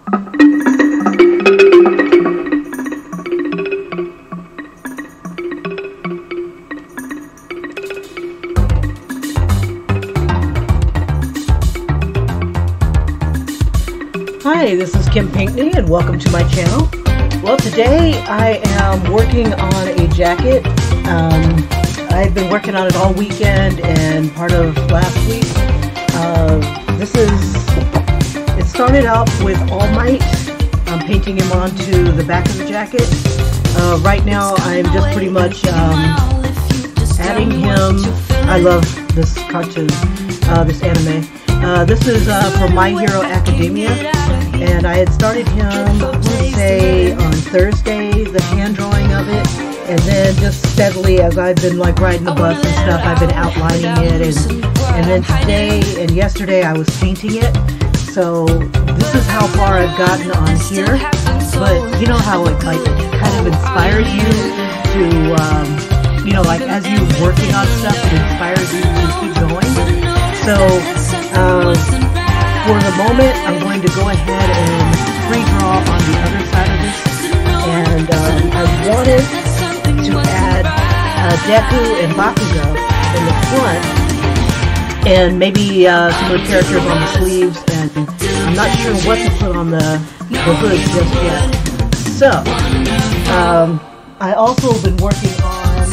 Hi, this is Kim Pinkney and welcome to my channel. Well, today I am working on a jacket. I've been working on it all weekend and part of last week. It started out with All Might. I'm painting him onto the back of the jacket. Right now I'm just pretty much adding him. I love this cartoon, this anime. This is from My Hero Academia, and I had started him, I want to say, on Thursday, the hand drawing of it, and then just steadily, as I've been like riding the bus and stuff, I've been outlining it, and then today and yesterday I was painting it. So this is how far I've gotten on here, but you know how it like kind of inspires you to, you know, like as you're working on stuff, it inspires you to keep going. So for the moment, I'm going to go ahead and free draw on the other side of this, and I wanted to add Deku and Bakugo in the front, and maybe some of the characters on the sleeves, and I'm not sure what to put on the hood just yet. So, I also have been working on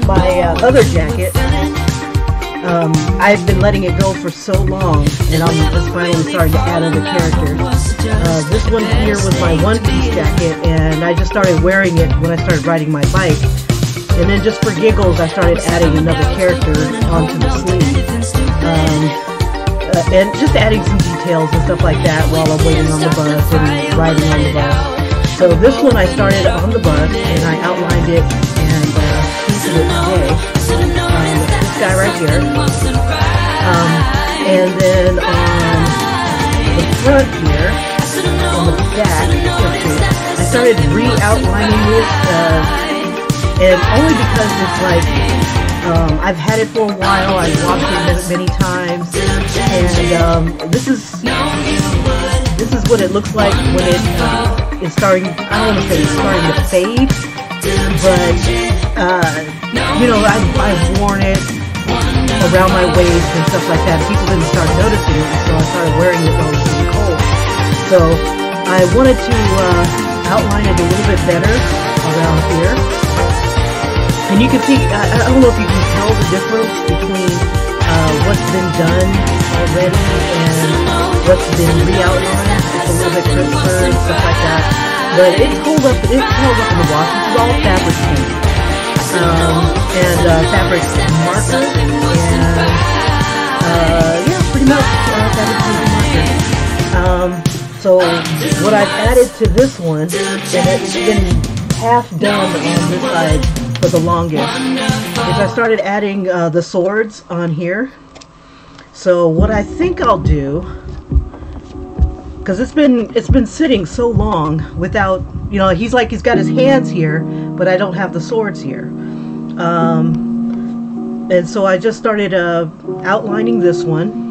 my other jacket. I've been letting it go for so long, and I'm just finally starting to add other characters. This one here was my one-piece jacket, and I just started wearing it when I started riding my bike. And then just for giggles, I started adding another character onto the sleeve. And just adding some details and stuff like that while I'm waiting on the bus and riding on the bus. So this one I started on the bus, and I outlined it and painted it today. This guy right here. And then on the front here, on the back, I started re-outlining it, and only because it's like, I've had it for a while, I've watched it many times, and this is what it looks like when it is starting, I don't want to say it's starting to fade, but, you know, I've worn it around my waist and stuff like that. People didn't start noticing it, so I started wearing it while it was really cold. So I wanted to outline it a little bit better around here. And you can see, I don't know if you can tell the difference between what's been done already and what's been re-outlined. It's a little bit crisper and stuff like that. But it's held up in the wash. This is all fabric paint. And fabric marker, and yeah, pretty much fabric paint marker. So what I've added to this one, and it's been half done on this side for the longest, is I started adding the swords on here. So what I think I'll do, because it's been sitting so long without, you know, he's got his hands here, but I don't have the swords here. And so I just started outlining this one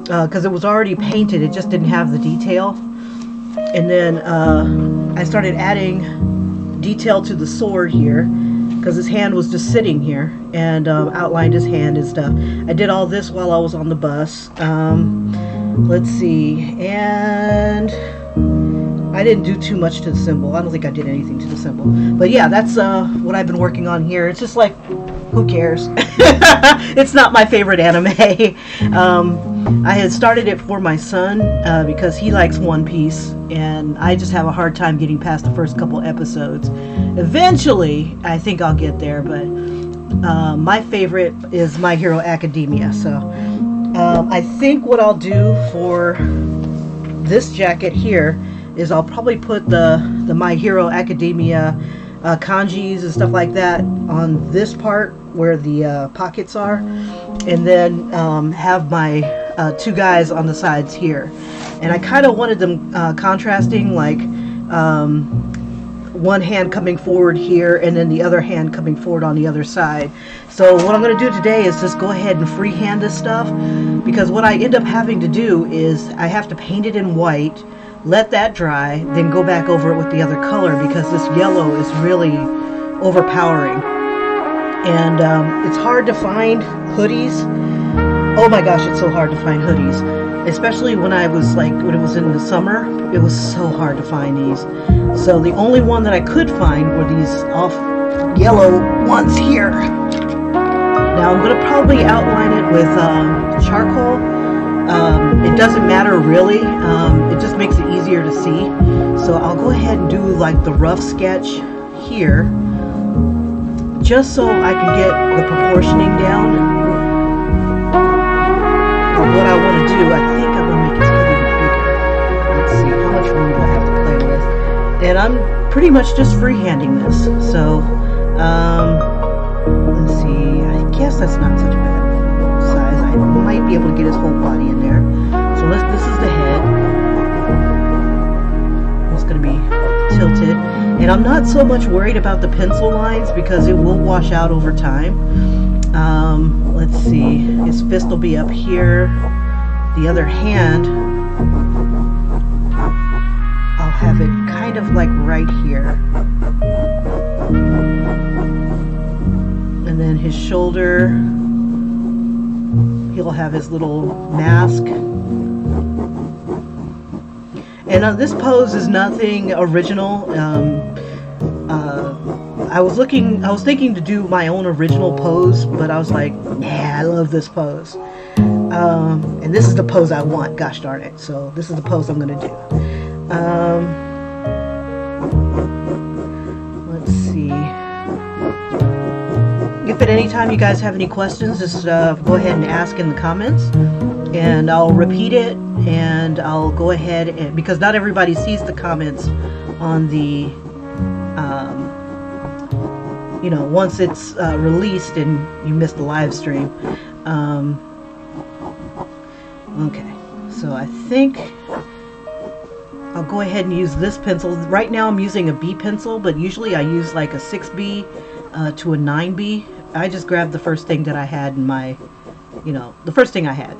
because it was already painted, it just didn't have the detail. And then I started adding detail to the sword here because his hand was just sitting here, and outlined his hand and stuff. I did all this while I was on the bus. Let's see, and I didn't do too much to the symbol. I don't think I did anything to the symbol. But yeah, that's what I've been working on here. It's just like, who cares? It's not my favorite anime. I had started it for my son because he likes One Piece, and I just have a hard time getting past the first couple episodes. Eventually, I think I'll get there, but my favorite is My Hero Academia. So I think what I'll do for this jacket here is I'll probably put the My Hero Academia kanjis and stuff like that on this part where the pockets are, and then have my two guys on the sides here. And I kind of wanted them contrasting, like one hand coming forward here and then the other hand coming forward on the other side. So what I'm going to do today is just go ahead and freehand this stuff, because what I end up having to do is I have to paint it in white, let that dry, then go back over it with the other color, because this yellow is really overpowering. And it's hard to find hoodies. Oh my gosh, it's so hard to find hoodies. Especially when I was when it was in the summer, it was so hard to find these. So the only one that I could find were these off yellow ones here. Now I'm going to probably outline it with charcoal. It doesn't matter really. It just makes it easier to see. So I'll go ahead and do like the rough sketch here, just so I can get the proportioning down. What I want to do, I think I'm going to make it a little bit bigger. Let's see, how much room do I have to play with? And I'm pretty much just freehanding this. So, let's see, I guess that's not such a bad size. I might be able to get his whole body in there. So this is the head. It's going to be tilted. And I'm not so much worried about the pencil lines because it will wash out over time. Let's see, his fist will be up here. The other hand, I'll have it kind of like right here. And then his shoulder, he'll have his little mask. And this pose is nothing original. I was thinking to do my own original pose, but I was like, nah, I love this pose. And this is the pose I want, gosh darn it. So this is the pose I'm going to do. Let's see. If at any time you guys have any questions, just go ahead and ask in the comments. And I'll repeat it, and I'll go ahead and, because not everybody sees the comments on the you know, once it's released and you missed the live stream. Okay, so I think I'll go ahead and use this pencil. Right now I'm using a B pencil, but usually I use like a 6B to a 9B. I just grabbed the first thing that I had in my, you know, the first thing I had.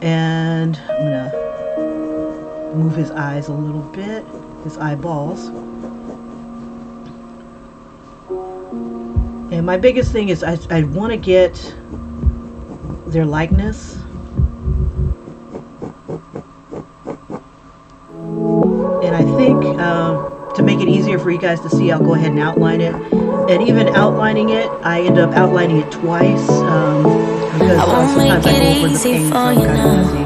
And I'm gonna move his eyes a little bit, his eyeballs. And my biggest thing is I want to get their likeness. And I think to make it easier for you guys to see, I'll go ahead and outline it. And even outlining it, I end up outlining it twice because sometimes I go over the paint, so I'm kind of busy.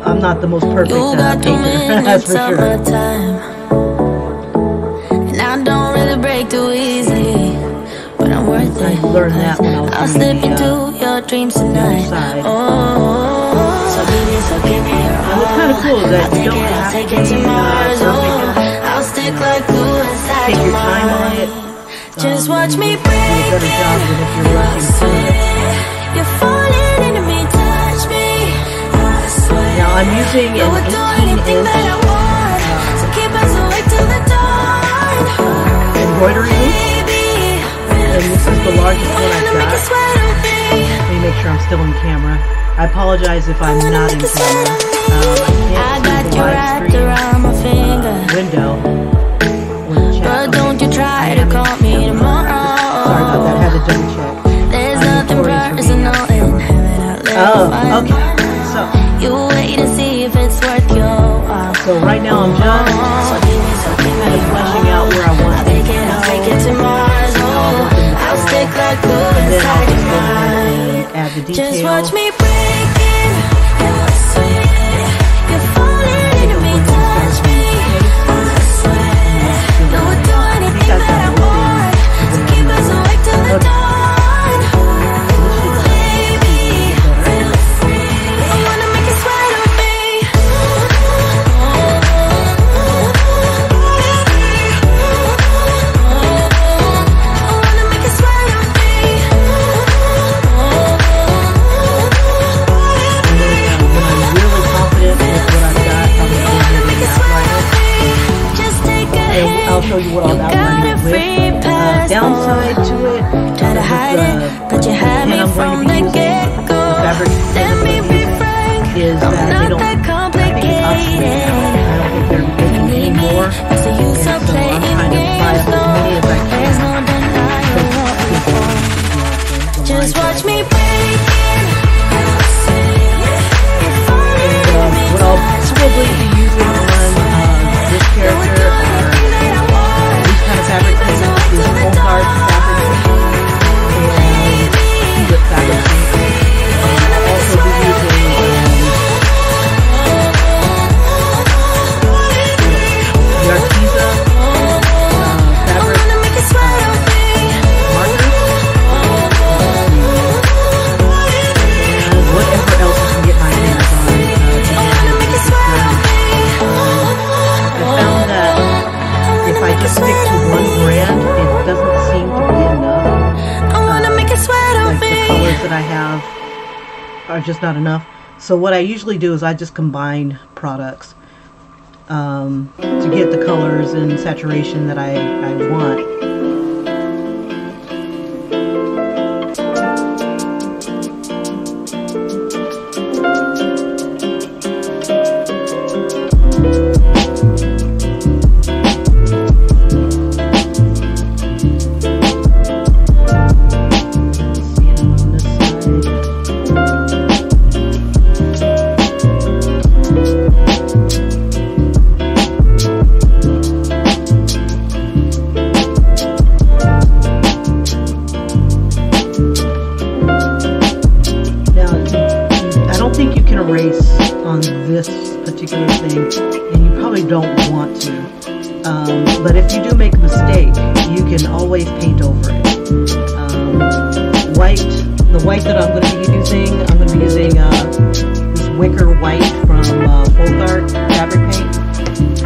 I'm not the most perfect painter, that's for sure. And I don't really break too easily, but I'm worth it. I learned that when I was I'll slip into your dreams tonight. So give me your and what's kind of cool is that you don't have to take I'll stick like glue inside take your time on it. Just watch me break a better job than if you're rushing through it. You're falling into me, touch me. Now I'm using an 18-inch embroidery loop, and this is the largest one I've got. Let me make sure I'm still in camera. I apologize if I'm not in camera. I can't see the live stream window. But don't you try to call me tomorrow. Sorry about that, I had to double check. There's nothing personal in heaven. Oh, okay. So you wait and see if it's worth your while. So right now I'm just kind of fleshing out where I want it. I'll take it to Mars. I'll stick like glue inside your mind. Add the detail. Just watch me breaking. You're sweet. You're falling into me, touch me. I swear. No, we'll do anything that I want to keep us awake till the dawn. Baby, feel free. I wanna make you sweat on me. I wanna make you sweat on me. downside to it, try to hide it, but you had me from the get-go. Let me be frank, is I'm that not they don't, that complicated. I don't think they're making any more, I see you so and so playing I'm trying to buy games, up as many as I there's no can. denying what we want. Just watch me break it. What I'll probably be using on this character are these kind of fabric paints, is full card fabric and tulip fabric paint. I'll also be using the Arteza fabric markers, and whatever else I can get my hands on. I found that if I just stick to one brand, it doesn't seem to be enough. Like the colors that I have are just not enough. So what I usually do is I just combine products to get the colors and saturation that I want. Erase on this particular thing, and you probably don't want to, but if you do make a mistake, you can always paint over it. The white that I'm going to be using, this wicker white from Folk Art fabric paint.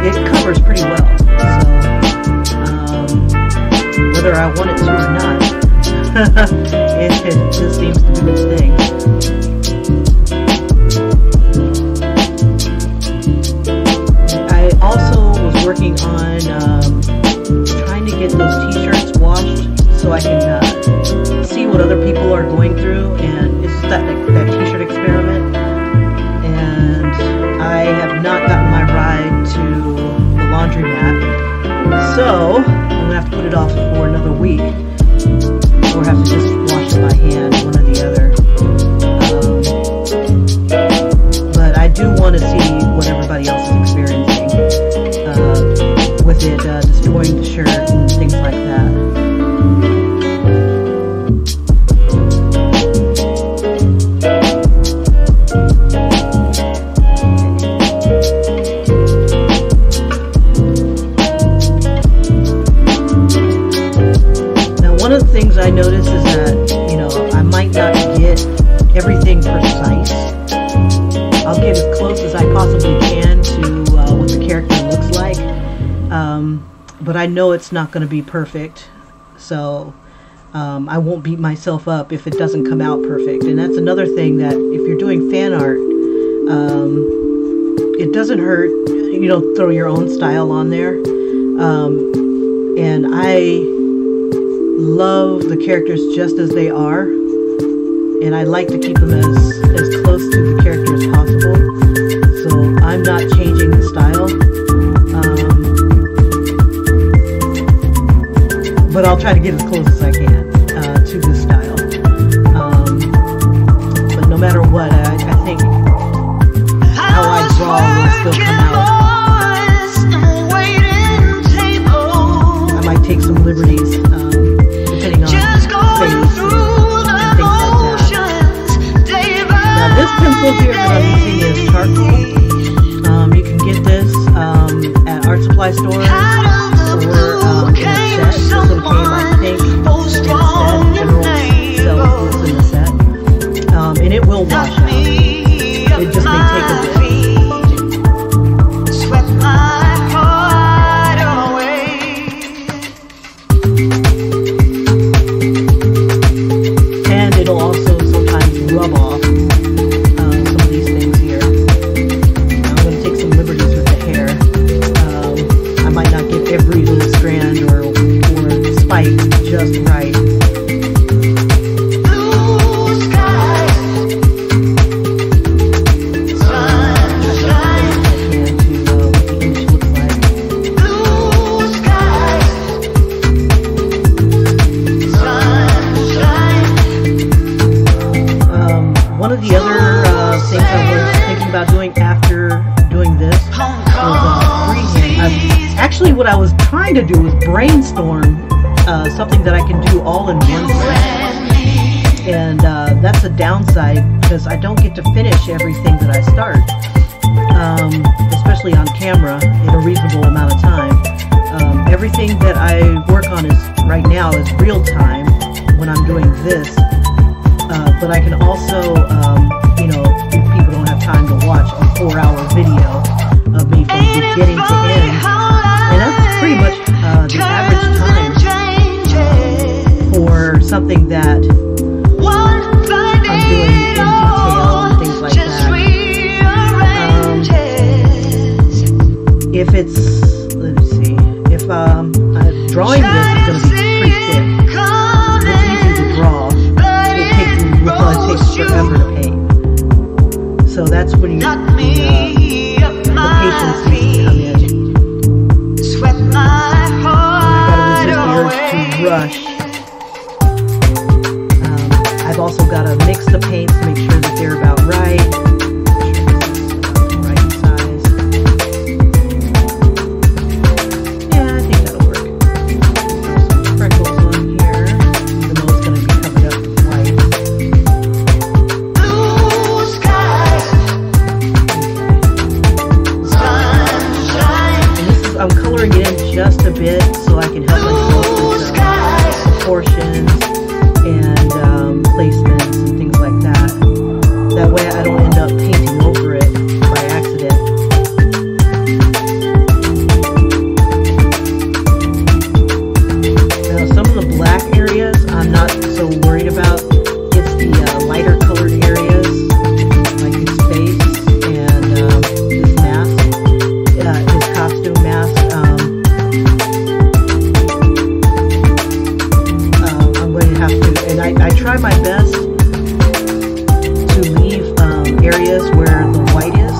It covers pretty well, so whether I want it to or not, it just seems to do its thing. Also was working on trying to get those t-shirts washed so I can see what other people are going through, and it's just that t-shirt experiment, and I have not gotten my ride to the laundromat, so I'm gonna have to put it off for another week, or have to just wash it by hand, one or the other. But I do want to see what everybody else is experiencing with it destroying the shirt and things like that. Now, one of the things I notice is that, you know, I might not get everything precise. I'll get as close as I possibly can to what the character looks like, but I know it's not going to be perfect, so I won't beat myself up if it doesn't come out perfect. And that's another thing, that if you're doing fan art, it doesn't hurt, you know, throw your own style on there. And I love the characters just as they are, and I like to keep them as close to the character as possible, so I'm not changing the style, but I'll try to get as close as I can to this style, but no matter what, I think how I draw will still come out. I might take some liberties depending on face and things like that. Now, this pencil here that I'm using is charcoal. You can get this at art supply stores or in a set. This one came, I think, in a set. General sells this in a set. And it will wash out. It just may take a bit. And it'll also sometimes rub off some of these things here. Now I'm going to take some liberties with the hair. I might just right. One of the other things I was thinking about doing after doing this was freehand. Actually, what I was trying to do was brainstorm something that I can do all in one session. And that's a downside because I don't get to finish everything that I start, especially on camera in a reasonable amount of time. Everything that I work on right now is real time when I'm doing this. But I can also, you know, if people don't have time to watch a 4-hour video of me from beginning to end, and that's pretty much the average time for something that I'm doing in detail and things like that. If it's, let's see, if drawing this is going to be pretty quick. It's easy to draw. It takes forever to paint. So that's when the patience needs to come in. I gotta resist the urge to rush. I've also got to mix the paints to make sure that they're about right. Right size. Yeah, I think that'll work. Some freckles on here, even though it's going to be covered up with white. I'm coloring it in just a bit so I can help myself with proportions and placements and things like that. That way I don't end up painting over it by accident. Now some of the black areas I'm not so worried about. It's the lighter colored areas like his face and his mask, his costume mask. I try my best to leave areas where the white is,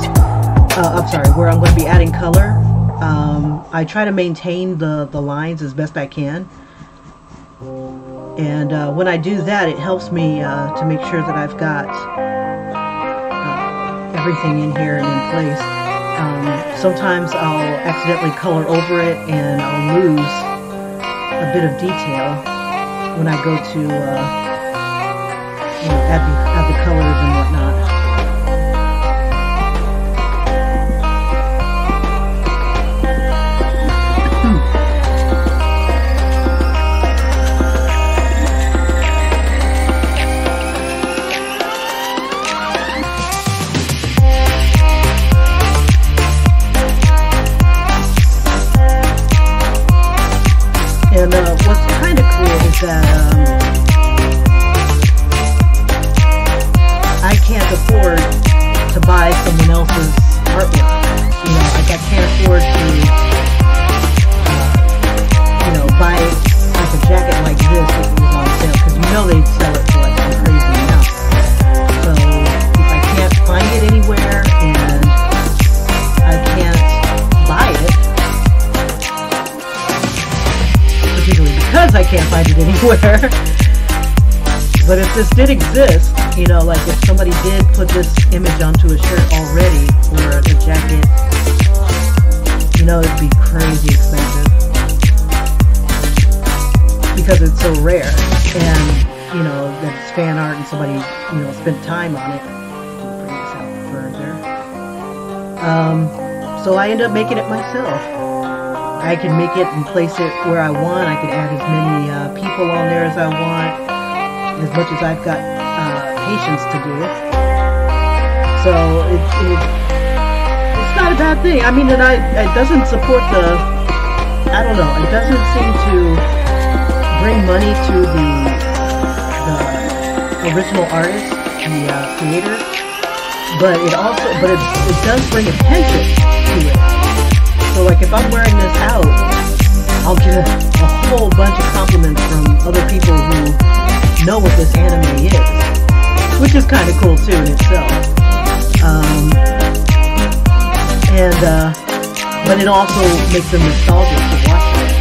I'm sorry, where I'm going to be adding color. I try to maintain the lines as best I can. And when I do that, it helps me to make sure that I've got everything in here and in place. Sometimes I'll accidentally color over it and I'll lose a bit of detail when I go to you know, add the colors and whatnot. And what's kind of cool is that I can't afford to buy someone else's artwork. You know, like I can't afford to, you know, buy like a jacket like this if it was on sale, because you know they'd sell it for like some crazy amount. So if I can't find it anywhere and I can't buy it, particularly because I can't find it anywhere. But if this did exist, you know, like if somebody did put this image onto a shirt already or a jacket, you know, it'd be crazy expensive because it's so rare. And, you know, that's fan art and somebody, you know, spent time on it. Bring this out further. So I end up making it myself. I can make it and place it where I want. I can add as many people on there as I want, as much as I've got patience to do. So it's not a bad thing. I mean, it doesn't support the, I don't know, it doesn't seem to bring money to the original artist, the creator, but it does bring attention to it. So like if I'm wearing this out, I'll get a whole bunch of compliments from know what this anime is, which is kind of cool too in itself. But it also makes them nostalgic to watch it.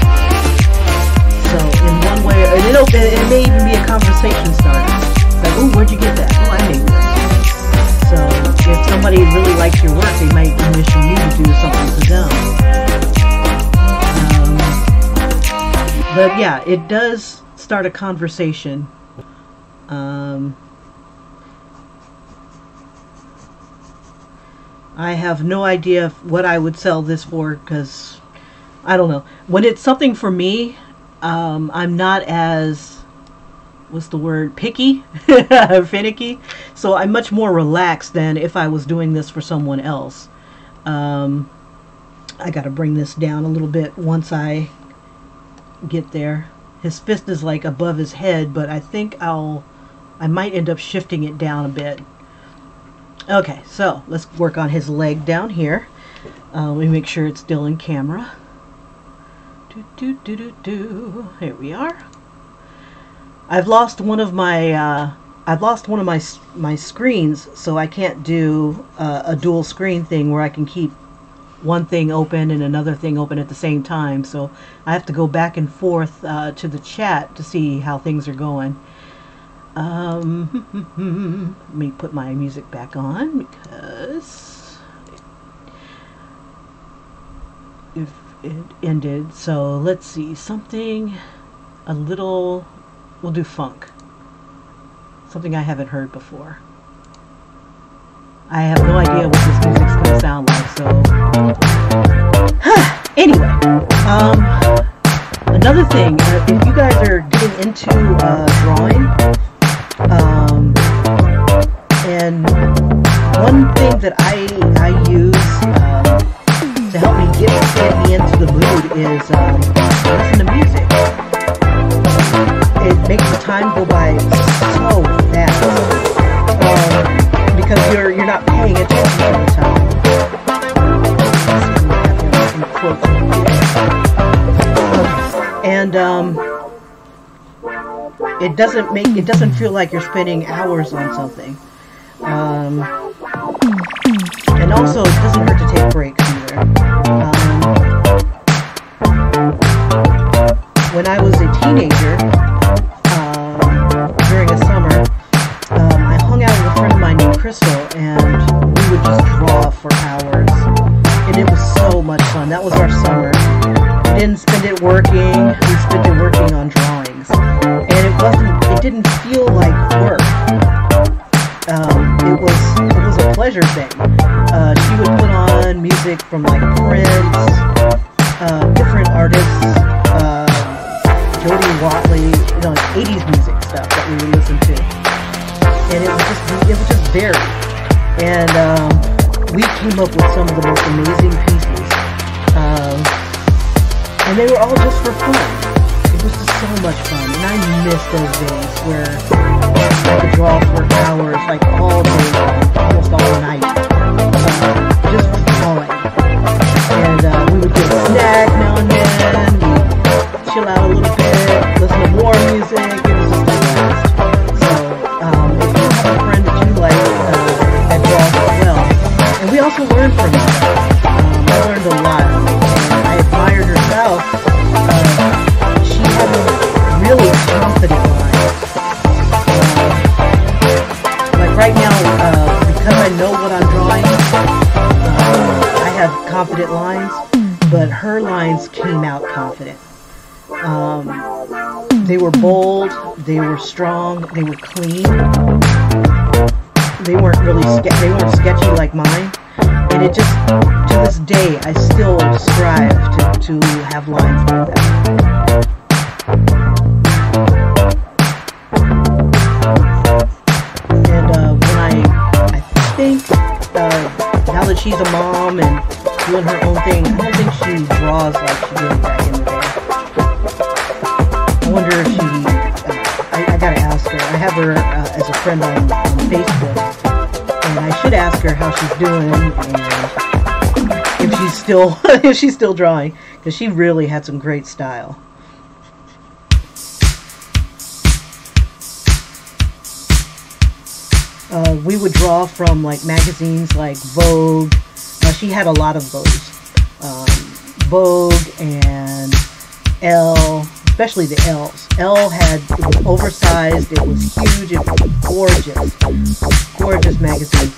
So in one way, and it may even be a conversation starter. Like, oh, where'd you get that? Oh, I made this. So if somebody really likes your work, they might commission you to do something for them. But yeah, it does start a conversation. I have no idea what I would sell this for, because I don't know. When it's something for me, I'm not as, what's the word, picky, finicky. So I'm much more relaxed than if I was doing this for someone else. I got to bring this down a little bit once I get there. His fist is like above his head, but I think I might end up shifting it down a bit. Okay, so let's work on his leg down here. Let me make sure it's still in camera. Here we are. I've lost one of my my screens, so I can't do a dual screen thing where I can keep one thing open and another thing open at the same time. So I have to go back and forth to the chat to see how things are going. Let me put my music back on, because if it ended. So let's see, something a little, we'll do funk, something I haven't heard before. I have no idea what this music's going to sound like, so anyway, another thing, if you guys are getting into drawing, and one thing that I use to help me get me into the mood is listen to music. It makes the time go by so fast, because you're not paying attention all the time. And it doesn't feel like you're spending hours on something. And also, it doesn't hurt to take breaks either. When I was a teenager, during a summer, I hung out with a friend of mine named Crystal, and we would just draw for hours. And it was so much fun. That was our summer. We didn't spend it working. We spent it working on drawings. And it didn't feel like work. It was a pleasure thing. She would put on music from like Prince, different artists, Jody Watley, like 80s music stuff that we would listen to. And it was just varied. And we came up with some of the most amazing pieces. And they were all just for fun. It was just so much fun. And I miss those days where I could draw for hours, like all day long, almost all night, just drawing. And we would get a snack now and then, we'd chill out a little bit, listen to more music. It was just a blast. So if you have a friend that you like that draws as well, and we also learned from each other. I learned a lot, and I admired her style. She had a really confident line. Like right now, because I know what I'm drawing, I have confident lines, but her lines came out confident. They were bold, they were strong, they were clean. They weren't really they weren't sketchy like mine. And it just, to this day, I still strive to have lines like that. And when I think, now that she's a mom and doing her own thing, I don't think she draws like she did back in the day. I wonder if she, I gotta ask her. I have her as a friend on Facebook. And I should ask her how she's doing and if she's still drawing, because she really had some great style. We would draw from like magazines like Vogue. She had a lot of those. Vogue and Elle, especially the L's. Elle it was oversized, it was huge, it was gorgeous magazine.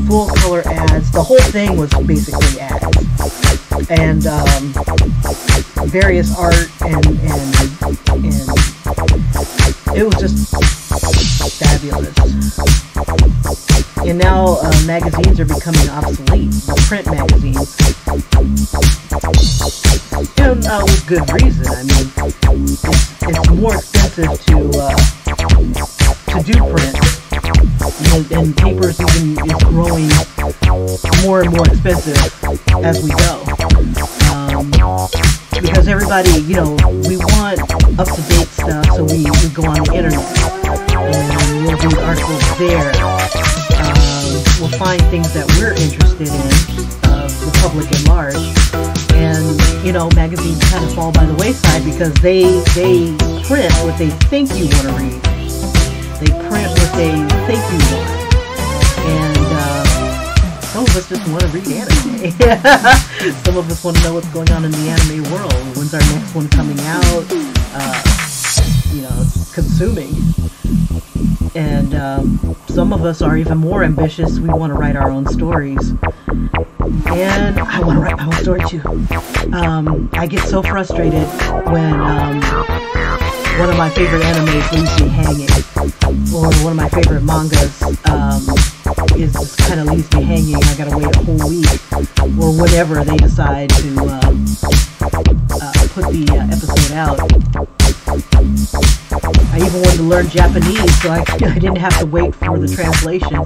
Full color ads, the whole thing was basically ads. And various art and it was just fabulous. And now magazines are becoming obsolete, the print magazines. And with good reason. I mean, it's more expensive to do print, and papers even is growing more and more expensive as we go. Because everybody, we want up-to-date stuff, so we go on the internet and we'll read articles there. We'll find things that we're interested in, the public at large. And, magazines kind of fall by the wayside because they print what they think you want to read. They print what they think you want. And some of us just want to read anime. Some of us want to know what's going on in the anime world. When's our next one coming out? Consuming. And some of us are even more ambitious. We want to write our own stories. And I want to write my own story too. I get so frustrated when one of my favorite animes leaves me hanging, or one of my favorite mangas just kind of leaves me hanging. I gotta wait a whole week, or whenever they decide to put the episode out. I even wanted to learn Japanese, so I didn't have to wait for the translation.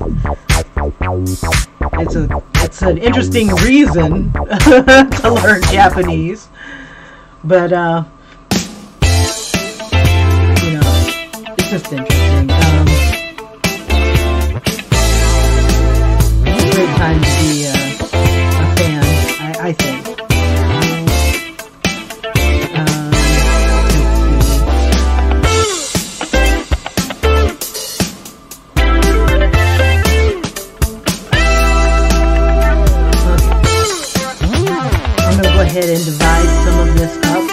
It's an interesting reason to learn Japanese, but it's just interesting. It's a great time to be a fan, I think. Ahead and divide some of this up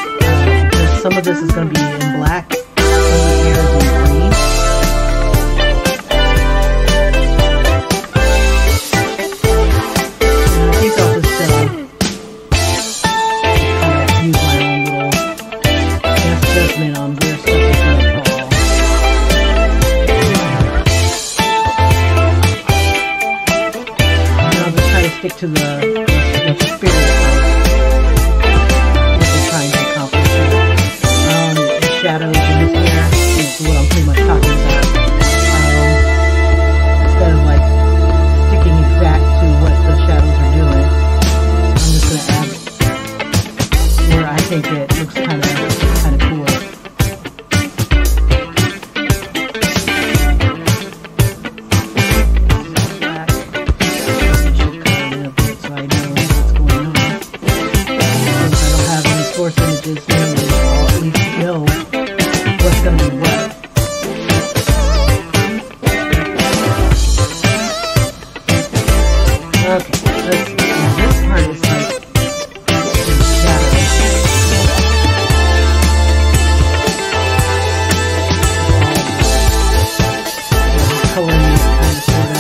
because some of this is going to be in black, some of the hair is in green. And I think I'll just use my own little best judgment on where stuff is going to fall. And I'll just try to stick to the spirit of shadows in his hair is what I'm pretty much talking about. Instead of like sticking exact to what the shadows are doing, I'm just going to add where I think it looks kind of cool. So I know what's going on. Since I don't have any source images, I'll at least know what's going to be what. Okay, let's see. Now this part is like shadows. Coloring it kind of sort of.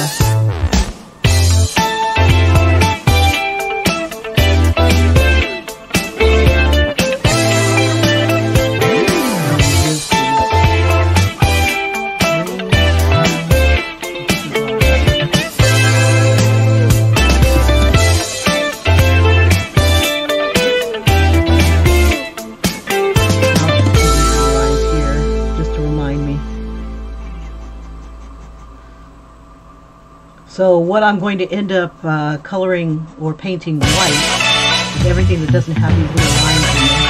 So what I'm going to end up coloring or painting white is everything that doesn't have these little lines in it.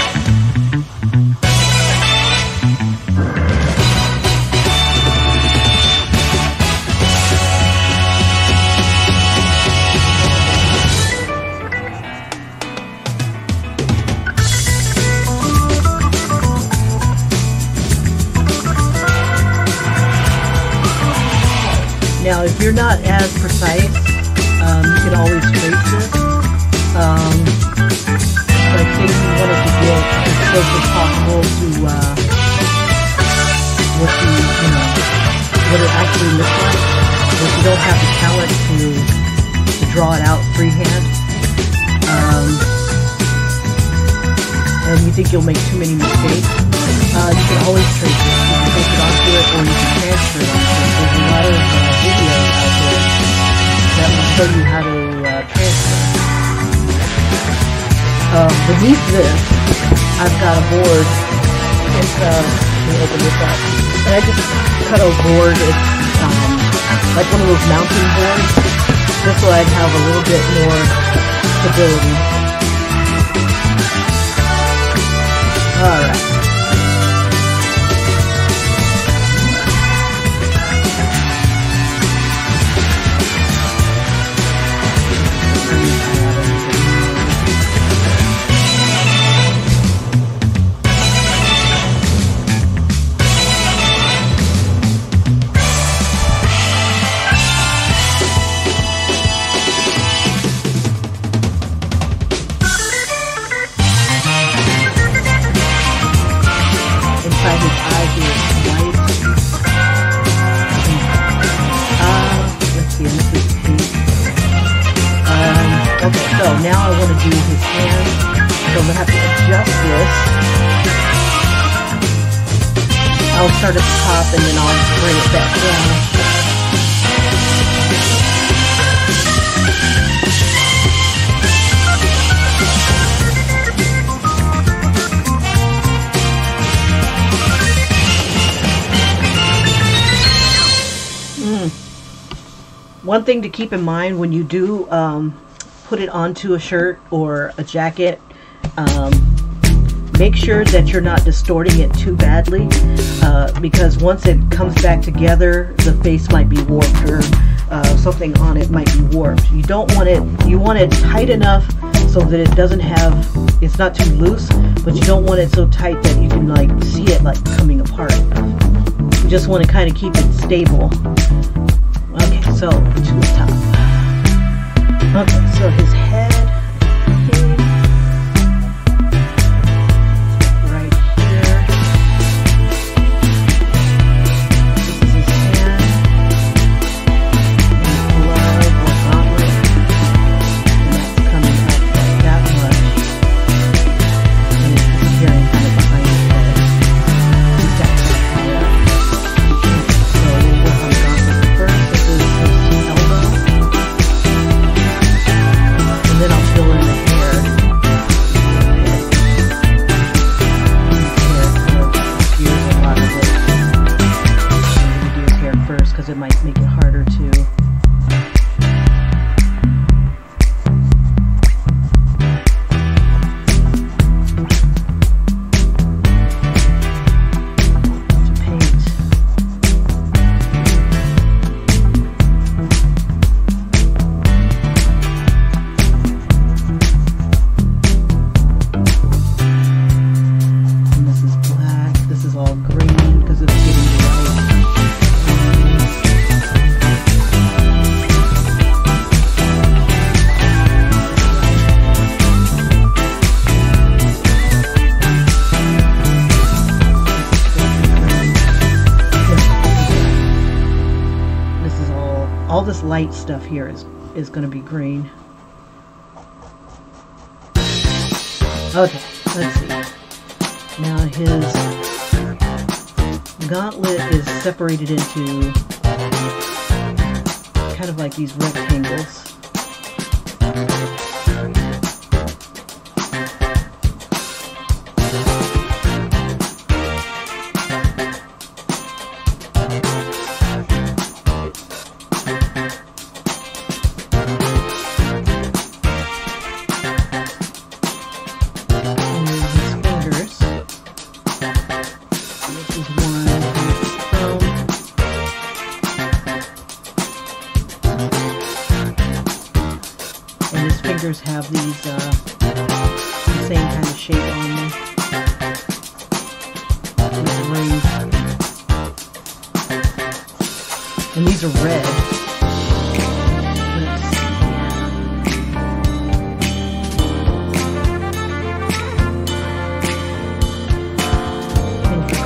Now, if you're not as precise, you can always trace this. Like say you wanted to get as close as possible to what it actually looks like. But you don't have the talent to draw it out freehand. And you think you'll make too many mistakes, you can always trace it. You can trace it onto it, or you can transfer it onto it. There's a lot of videos out there that will show you how to transfer. Beneath this, I've got a board. It's, let me open this up. And I just cut a board. It's like one of those mounting boards. This way I'd have a little bit more stability. Alright. So now I want to do his hand, so I'm going to have to adjust this. I'll start at the top and then I'll bring it back down. One thing to keep in mind when you do put it onto a shirt or a jacket, make sure that you're not distorting it too badly, because once it comes back together, the face might be warped, or something on it might be warped. You don't want it, you want it tight enough so that it doesn't have, it's not too loose, but you don't want it so tight that you can like see it like coming apart. You just want to kind of keep it stable. Okay, so to the top. Okay, so his head, right here. This is his hand, his glove or gauntlet, and that's coming up like that much, and it's disappearing kind of behind his head. He's got that high up. So we'll work on the gauntlet first. This is his elbow. Then I'll fill in the hair. His hair kind of obscures a lot of it. I'm going to do his hair first because it might make it harder to. All this light stuff here is going to be green. Okay, let's see. Now his gauntlet is separated into kind of like these rectangles. Have these the same kind of shape on them. These rings. And these are red.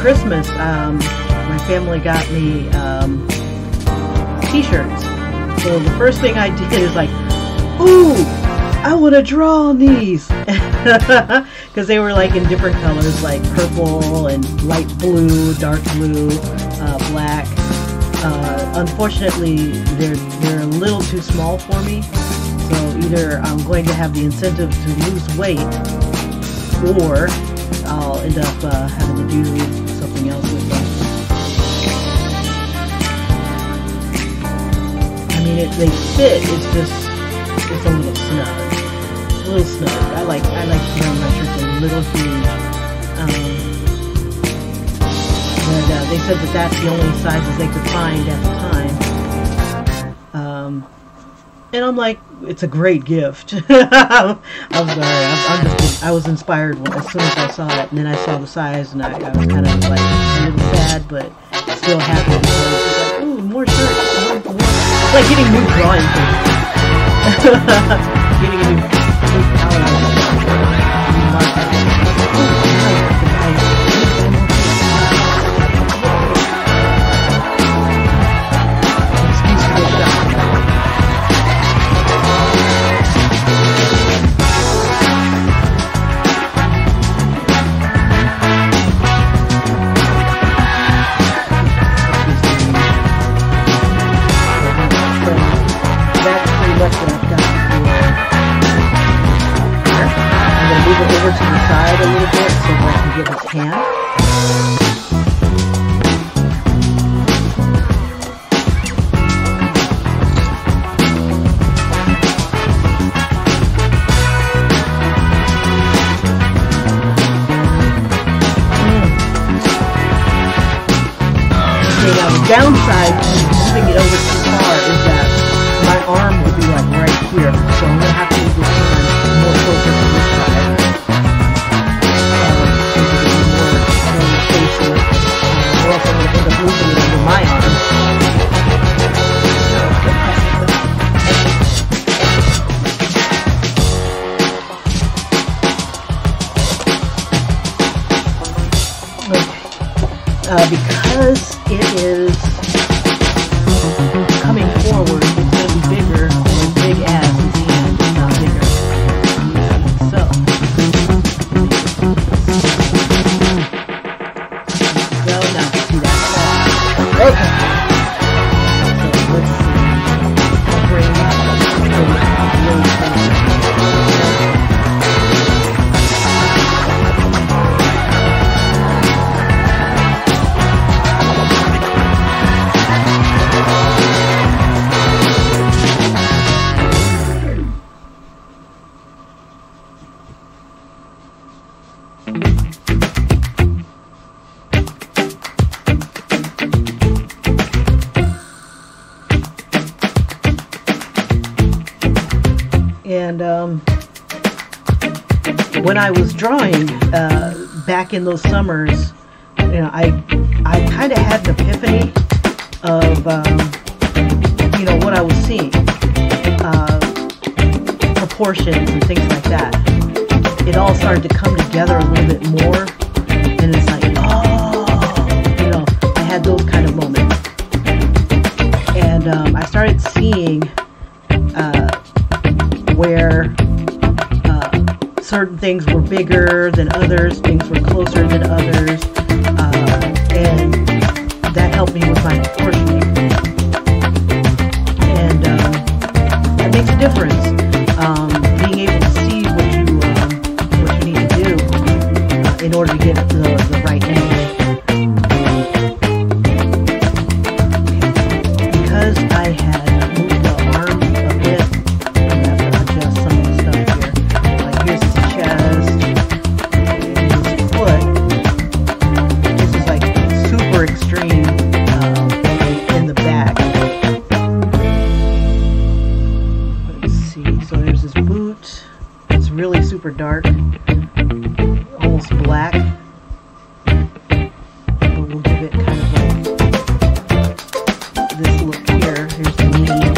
Christmas, my family got me t-shirts. So the first thing I did is like, ooh, I want to draw on these. Because they were like in different colors, like purple and light blue, dark blue, black. Unfortunately, they're a little too small for me. So either I'm going to have the incentive to lose weight, or I'll end up having to do something else with them. I mean, they fit. It's just it's a little snug. A little snug. I like wearing my shirts a little huge. But they said that that's the only sizes they could find at the time. And I'm like, it's a great gift. I'm sorry. I was inspired as soon as I saw it, and then I saw the size, and I was kind of like a little sad, but still happy because it's like, ooh, more shirts. More. It's like getting new drawing paper. Getting a new palette. Over to the side a little bit so that I can get his hand. Okay, now the downside to moving it over too far is that my arm will be like right here, so I'm going to have to move this hand more closer to this side. Or else I'm going to end up losing it under my arm. Because it is coming forward, it's going to be bigger, as big as his hand, not bigger. So. Okay. So let's see. I'll bring And when I was drawing back in those summers, you know, I kind of had an epiphany of you know, what I was seeing, proportions and things like that. It all started to come together a little bit more, and it's like, oh, you know, I had those kind of moments, and I started seeing where certain things were bigger than others, things were closer than others, and that helped me with my proportioning. And that makes a difference. Being able to see what you need to do in order to get the right image. Because I had moved the arm a bit, I'm going to have to adjust some of the stuff here. Like here's his chest, and his foot. This is like super extreme in the back. Let's see, so there's his boot. It's really super dark, almost black. But we'll give it kind of like this look here. Here's the knee.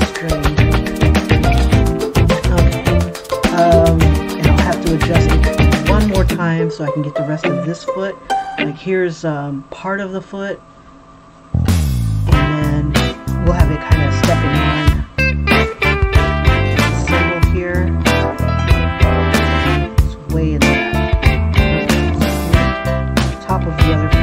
String. on so I can get the rest of this foot. Like here's part of the foot, and then we'll have it kind of stepping on the symbol here. It's way in the top of the other foot.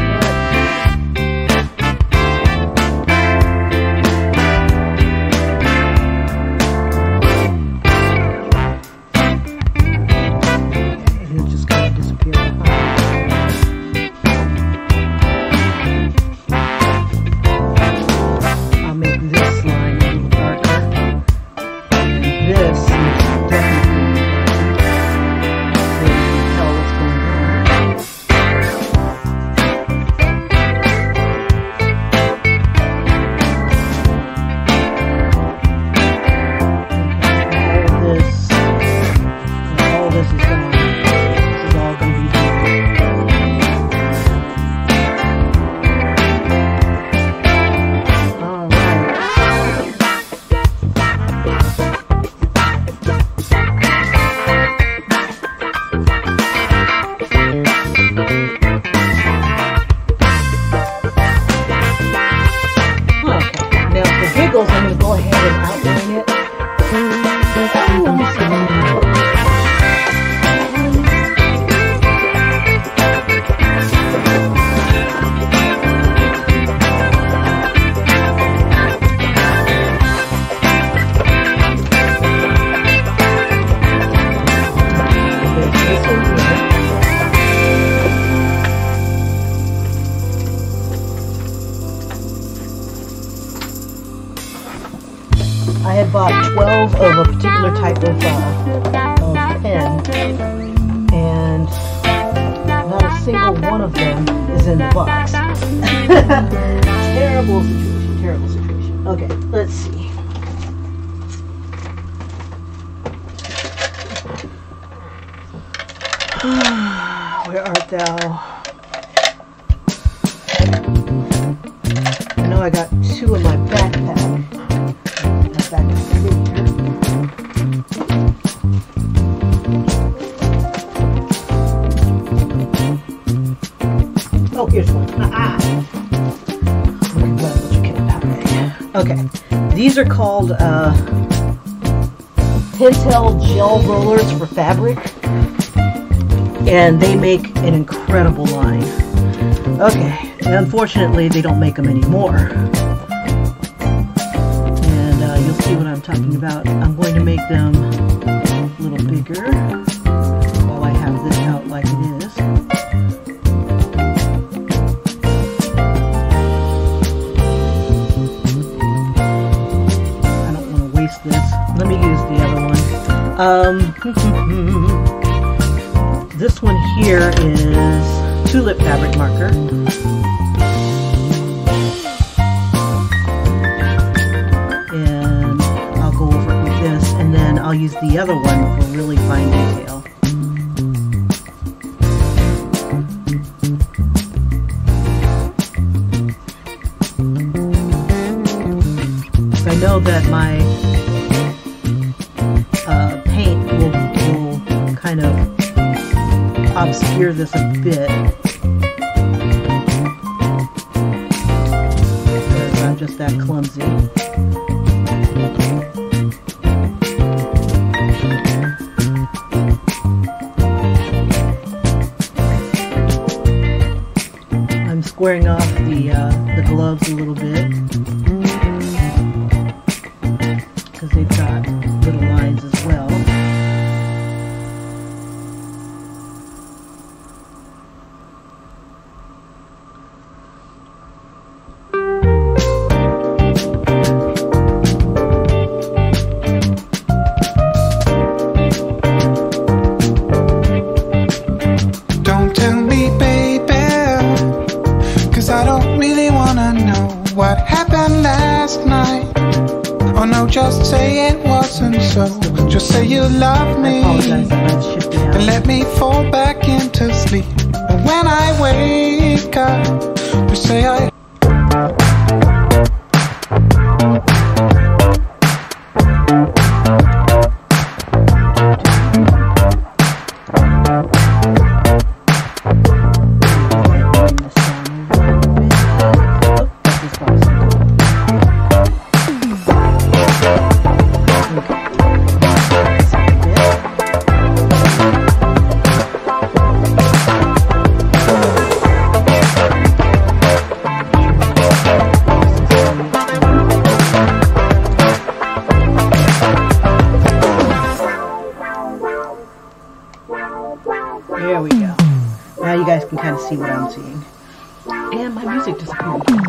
I'm going to go ahead and outline it. I had bought 12 of a particular type of pen, and not a single one of them is in the box. Terrible situation, terrible situation. Okay, let's see. Where art thou? I know I got 2 in my backpack. Oh, here's one. Okay, these are called Pentel gel rollers for fabric, and they make an incredible line. Okay, and unfortunately they don't make them anymore. You'll see what I'm talking about. I'm going to make them a little bigger while I have this out like it is. I don't want to waste this. Let me use the other one. This one here is tulip fabric marker. And then I'll use the other one for really fine detail. So I know that my paint will kind of obscure this a bit, because I'm just that clumsy. Squaring off the gloves a little bit, because they've got little lines as well. Don't tell me, baby, I don't really wanna know what happened last night. Oh no, just say it wasn't so. Just say you love me and let me fall back into sleep. And when I wake up, just say I There we go. Now you guys can kind of see what I'm seeing. And my music disappeared again.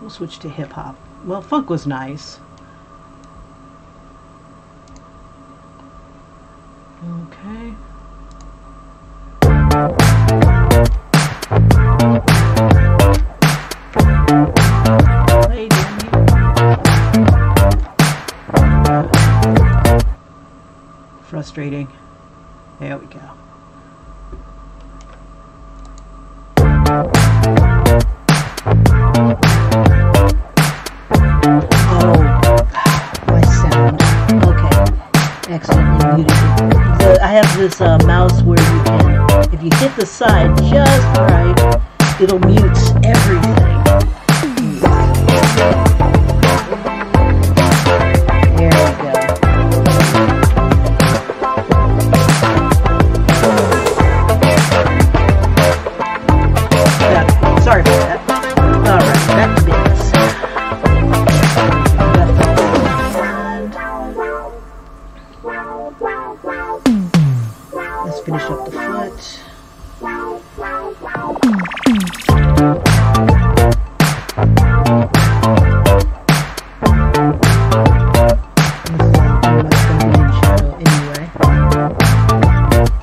We'll switch to hip hop. Well, funk was nice. Okay. Hey, Danny. Frustrating. There we go. I have this mouse where you can, if you hit the side just right, it'll mute everything. There we go. Sorry about that. Alright, back to business. Let's finish up the foot.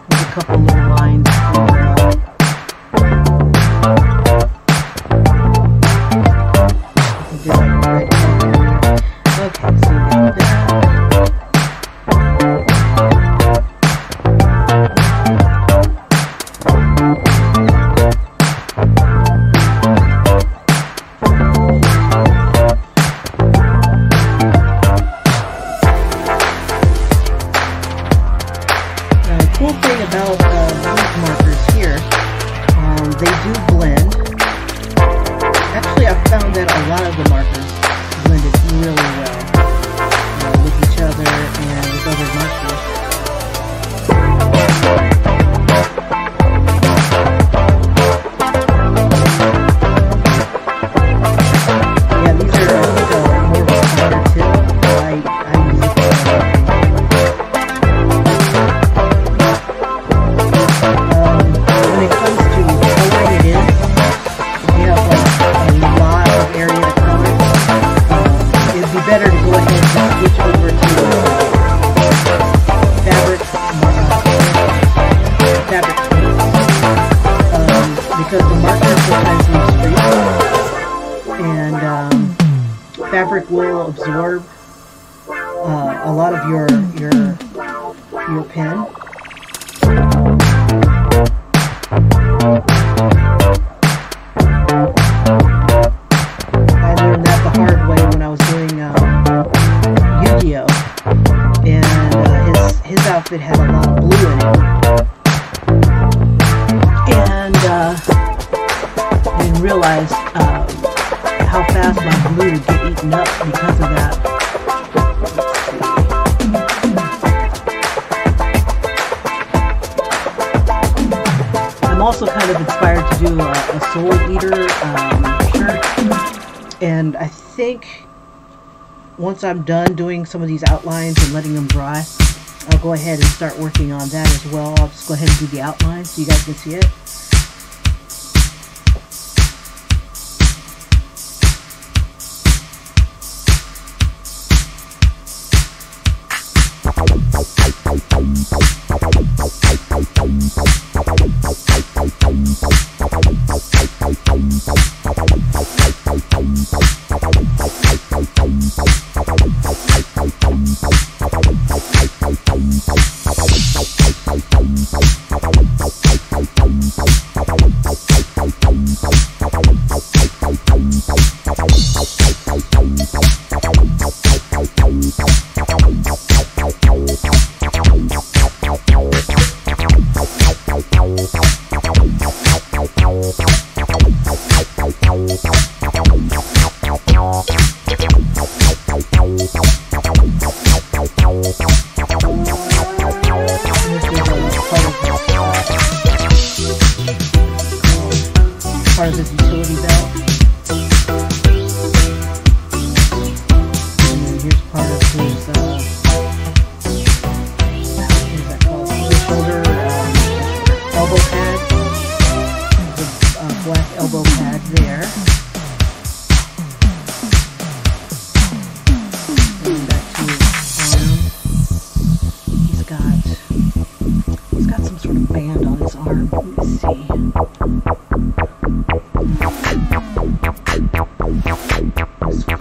There's a couple little lines okay, so we got that. Cool thing about these markers here, they do blend. Actually, I've found that a lot of the markers blended really well with each other and with other markers. Yeah, these are more of a finer tip. I use it better to go ahead and switch over to fabric because the markers sometimes leave streaks, and fabric will absorb a lot of your pen. I learned that the hard way when I was doing Yu-Gi-Oh! And his outfit had a lot of blue in it. And I didn't realize how fast my blue would get eaten up because of that. I'm also kind of inspired to do a Soul Eater shirt. And I think once I'm done doing some of these outlines and letting them dry, I'll go ahead and start working on that as well. I'll just go ahead and do the outline so you guys can see it.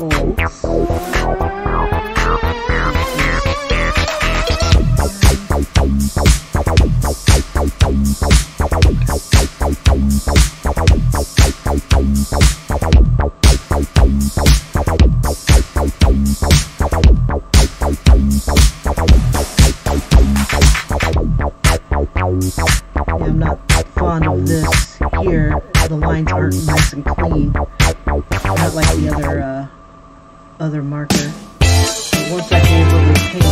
folds. I'm not fond of this here. The lines aren't nice and clean. Not like the other marker. But once I go over with paint,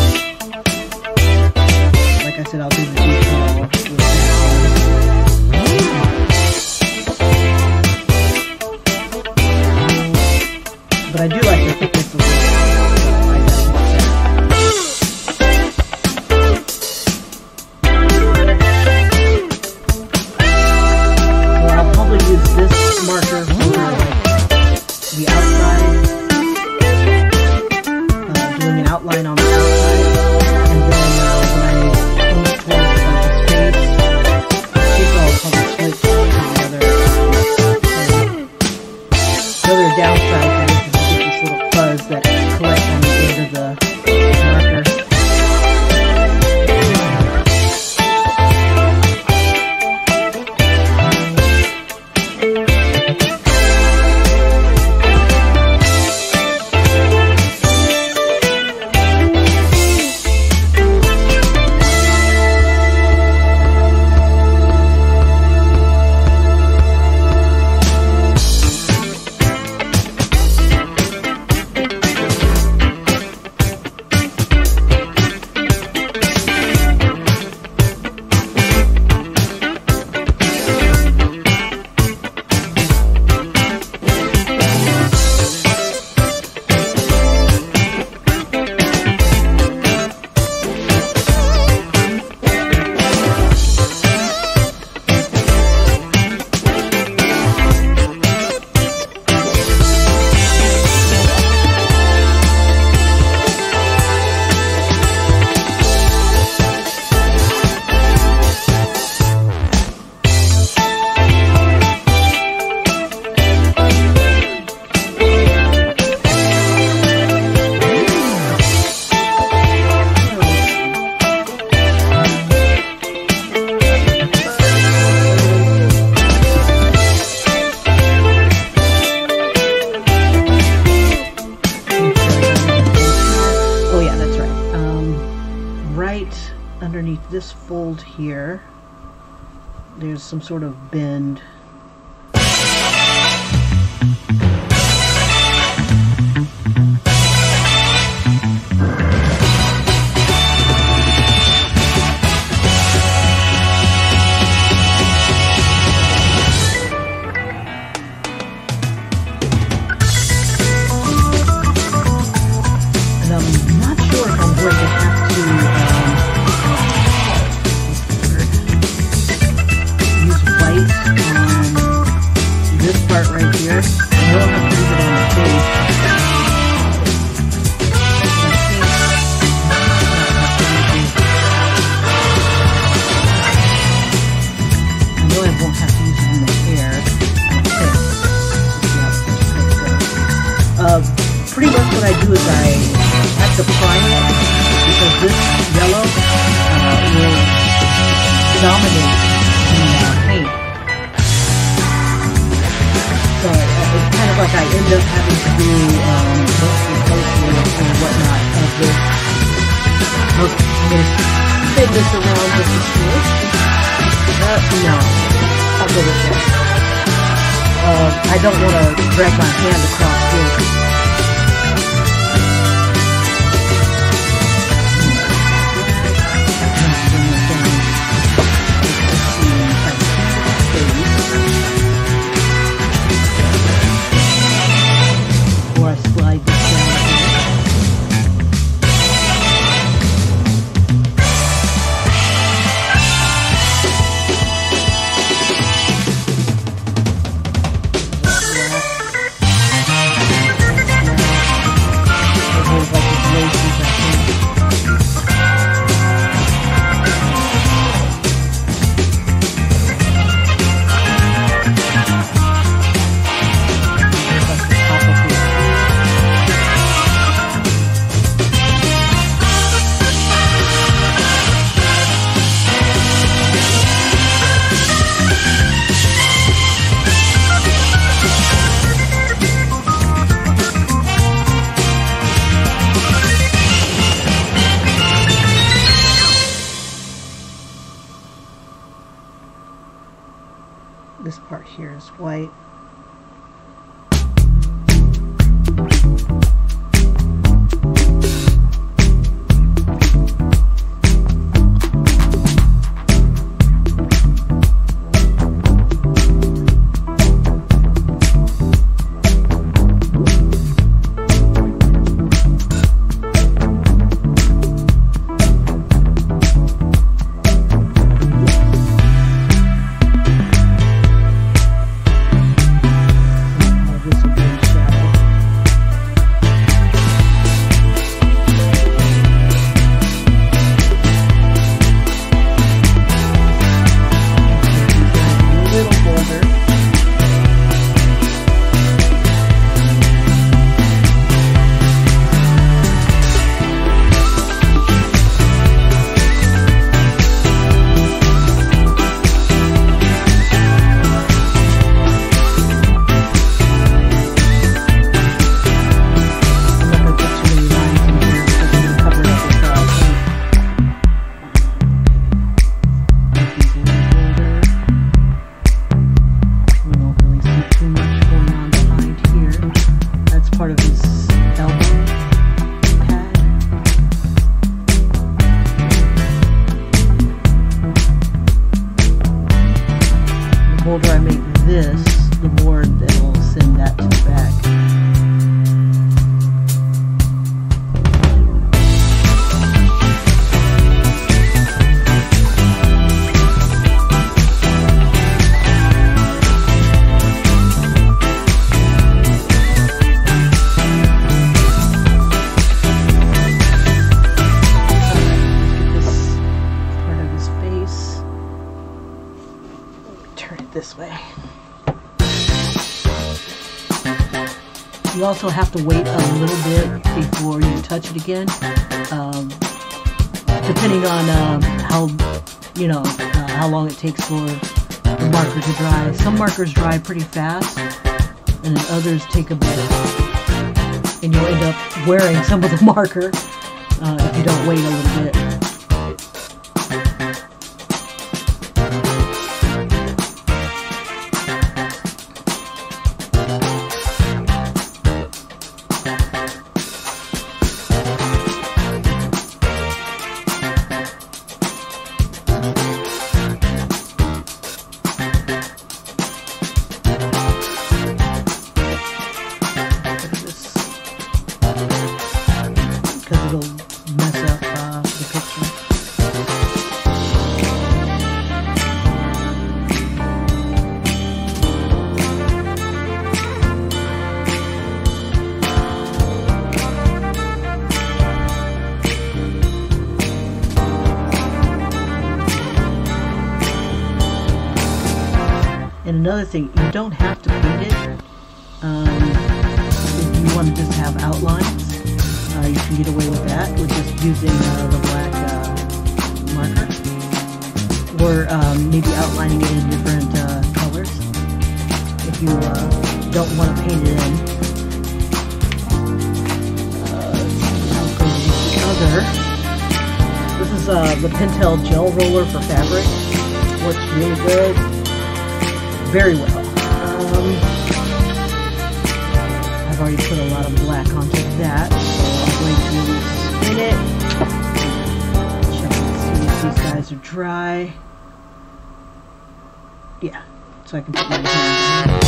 like I said, I'll do the detail with this one. But I do like the thickness of this. Marker for the outside, doing an outline on the outside, and then when I come towards like the space, I'll probably switch to the other downside to this is just this little fuzz that collects on the end of the marker. Underneath this fold here, there's some sort of bend. And I'm not sure if I'm going to have to right here. I know I'm going to use it on the face. I know I won't have to use it on the hair. Pretty much what I do is I have to prime it because this yellow will dominate the paint. So it's kind of like I end up having to do mostly coating and whatnot of this. I'm going to spin this around with the switch. No, I'll go with this. I don't want to drag my hand across this. Before I slide this down here. white. The bolder I make this, the more that will send that to the back. This way. You also have to wait a little bit before you touch it again, depending on how long it takes for the marker to dry. Some markers dry pretty fast, and then others take a bit, and you'll end up wearing some of the marker if you don't wait a little bit. It'll mess up the picture. And another thing, you don't have to paint it. If you want to just have outlines, you can get away with that with just using the black marker, or maybe outlining it in different colors if you don't want to paint it in. This is the Pentel gel roller for fabric. Works really good, very well. I've already put a lot of black onto that. Going to spin it. Check and see if these guys are dry. Yeah, so I can put my hand in.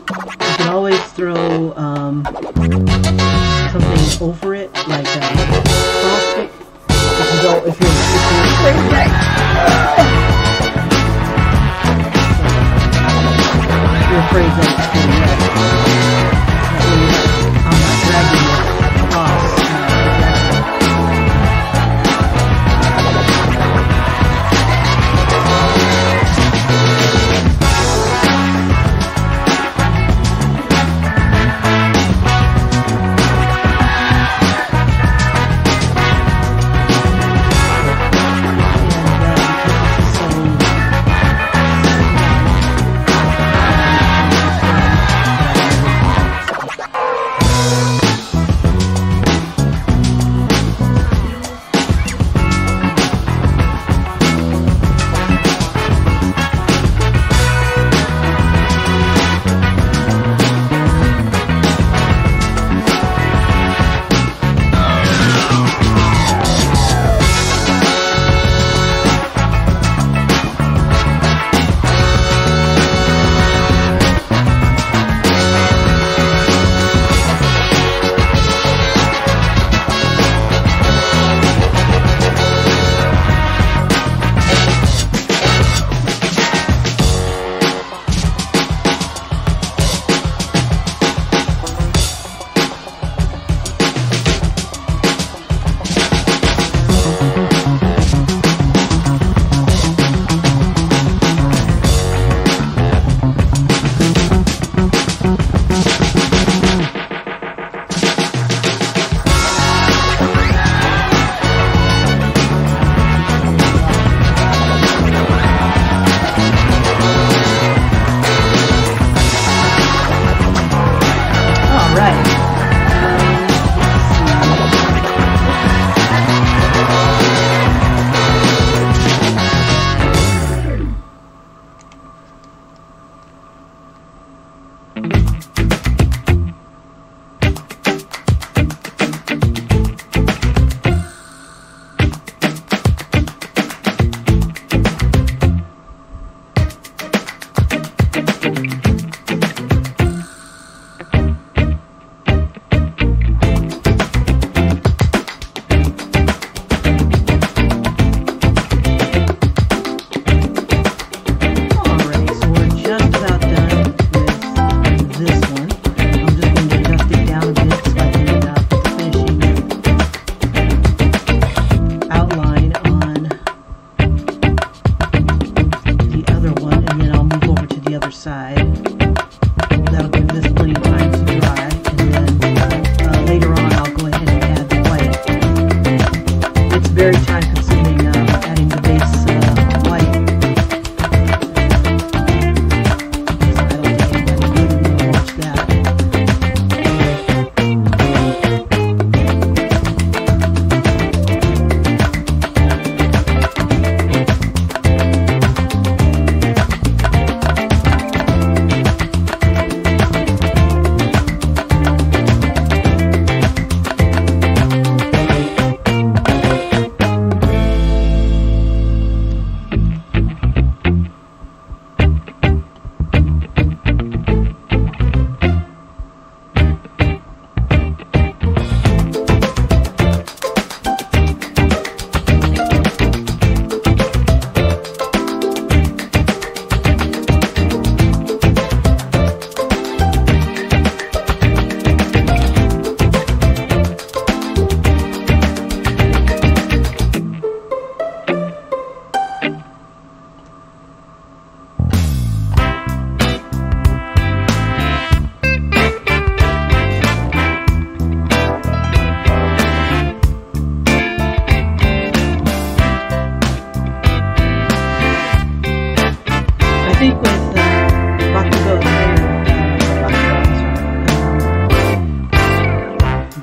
You can always throw something over it, like plastic. If you're afraid that it's too wet. That way I'm not dragging it across.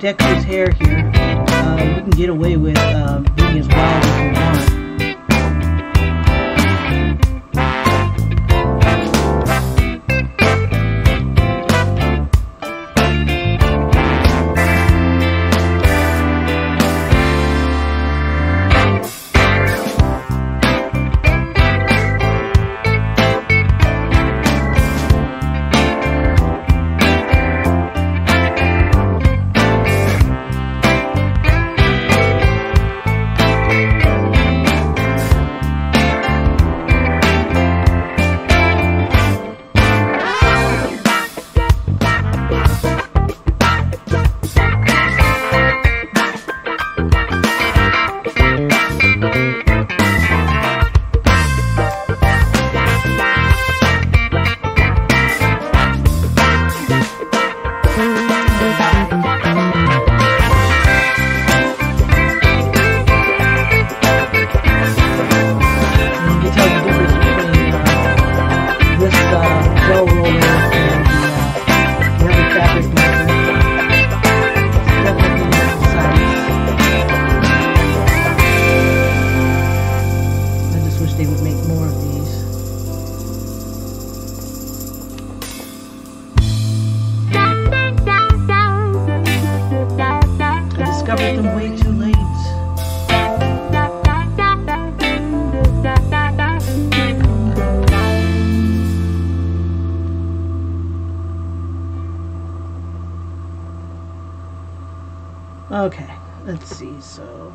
Dexter's hair here, you can get away with being as wild as you want. Discovered them way too late. Okay, let's see, so...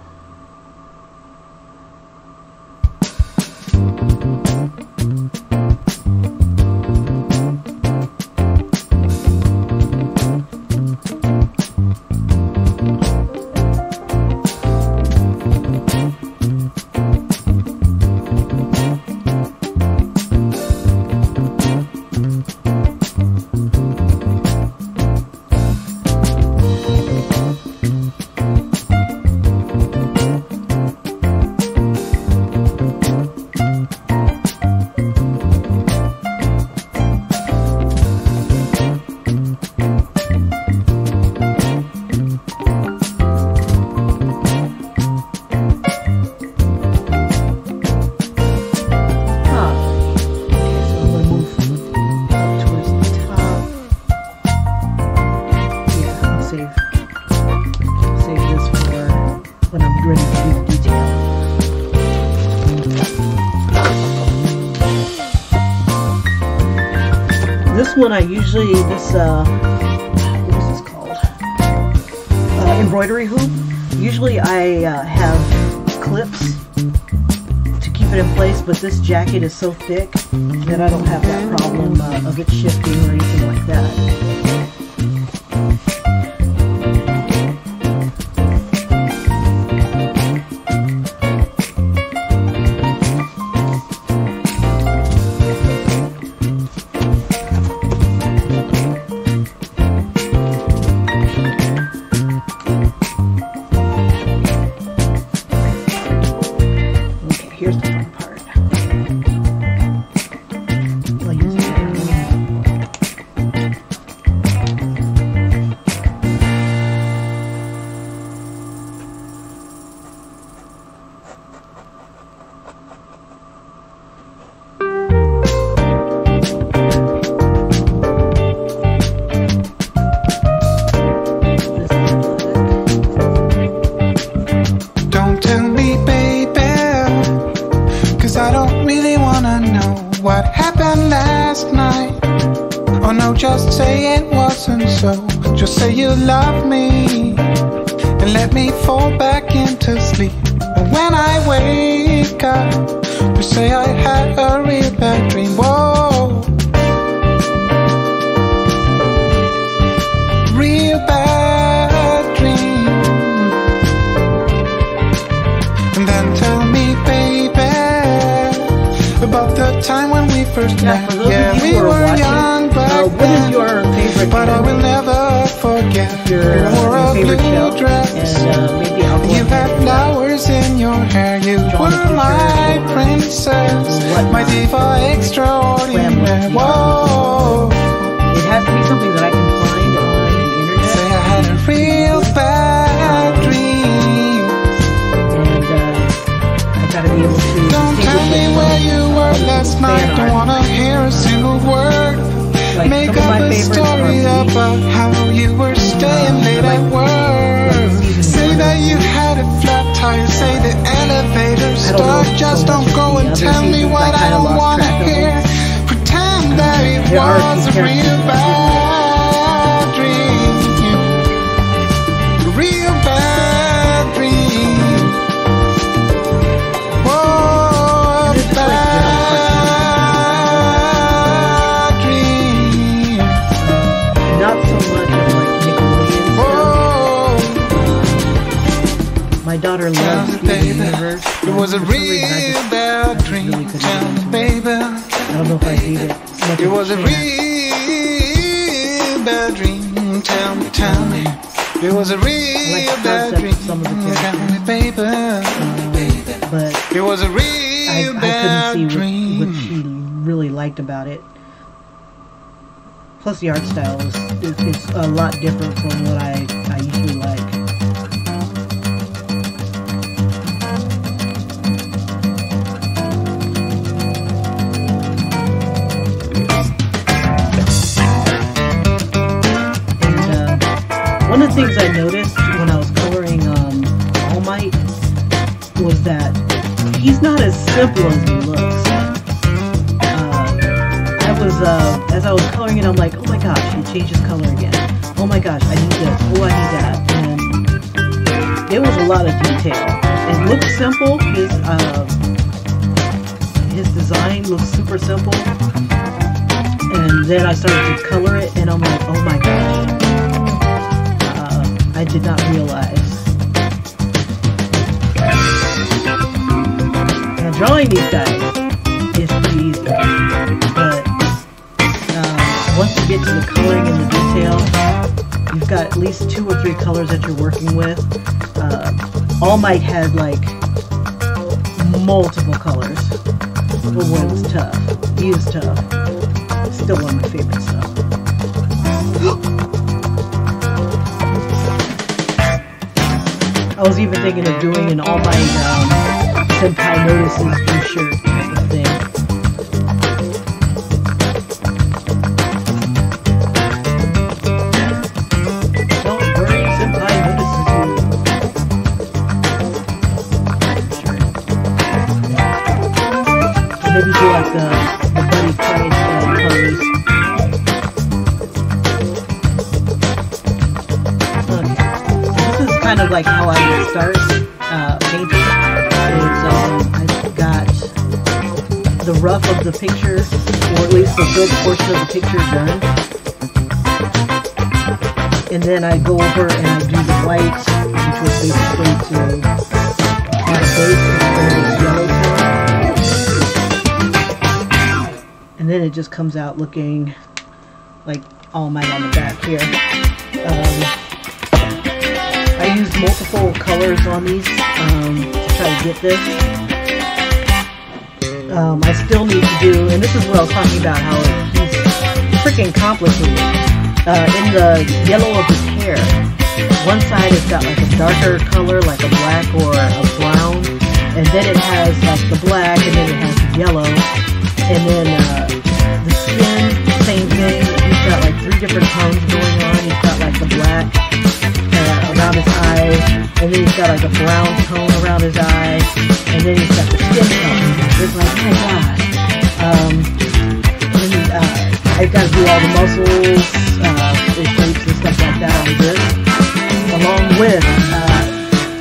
This one I usually, what is this called? Embroidery hoop. Usually I have clips to keep it in place, but this jacket is so thick that I don't have that problem of it shifting or anything like that. Here's the fun part. I'll use it. Don't tell me, baby, I don't really wanna know what happened last night. Oh no, just say it wasn't so. Just say you love me and let me fall back into sleep. And when I wake up, just say I had a real bad dream. Whoa, real bad dream. And then tell me, baby, about the time when we first met. Yeah, we were young back then, but I will never forget. You wore a blue dress, and you had flowers in your hair. You were my princess, my diva extraordinaire. Whoa, it has to be something that I can find on the internet. Say I had a real bad single word. Like Make some of up my a favorites story are Bleach. about how you were staying late at work. Say that you had a flat tire, say the elevator stuck. Just don't go and tell me what I don't wanna hear. Pretend that it was a real bad dream. A real bad dream. Oh, a bad dream. Not so much of like Nickelodeon stuff. My daughter loves Steven Universe. It was a real bad dream. Tell me, baby. I don't know if I hate it. It was a real bad dream. Tell me, tell me. It was a real bad dream. Tell me, baby. But It was a I real couldn't bad see dream. what she really liked about it. Plus the art style is a lot different from what I usually like. And one of the things I noticed when I was coloring All Might was that he's not as simple as he looks. As I was coloring it, I'm like, oh my gosh, he changed his color again. Oh my gosh, I need this. Oh, I need that. And it was a lot of detail. It looked simple. His design looks super simple. And then I started to color it, and I'm like, oh my gosh. I did not realize. Now, drawing these guys is pretty easy. But once you get to the coloring and the detail, you've got at least 2 or 3 colors that you're working with. All Might had like multiple colors. Oh boy, it was tough. He is tough. Still one of my favorite stuff. I was even thinking of doing an All Might Senpai Notices t-shirt type of thing. Maybe do like the Buddy Pride colors. This is kind of like how I would start painting. I've got the rough of the picture, or at least the good portion of the picture done. And then I go over and I do the white, which was basically to add a base instead of this yellow tone. And then it just comes out looking like All Might on the back here. I used multiple colors on these to try to get this. I still need to do, and this is what I was talking about, how he's freaking complicated. In the yellow of his hair, one side has got like a darker color, like a black or a brown, and then it has like the black, and then it has the yellow. And then the skin, same thing. He's got like 3 different tones going on. He's got like the black around his eye, and then he's got like a brown tone around his eye, and then he's got the skin tone. It's like, oh my gosh. I've got to do all the muscles, shapes and stuff like that on this. Along with,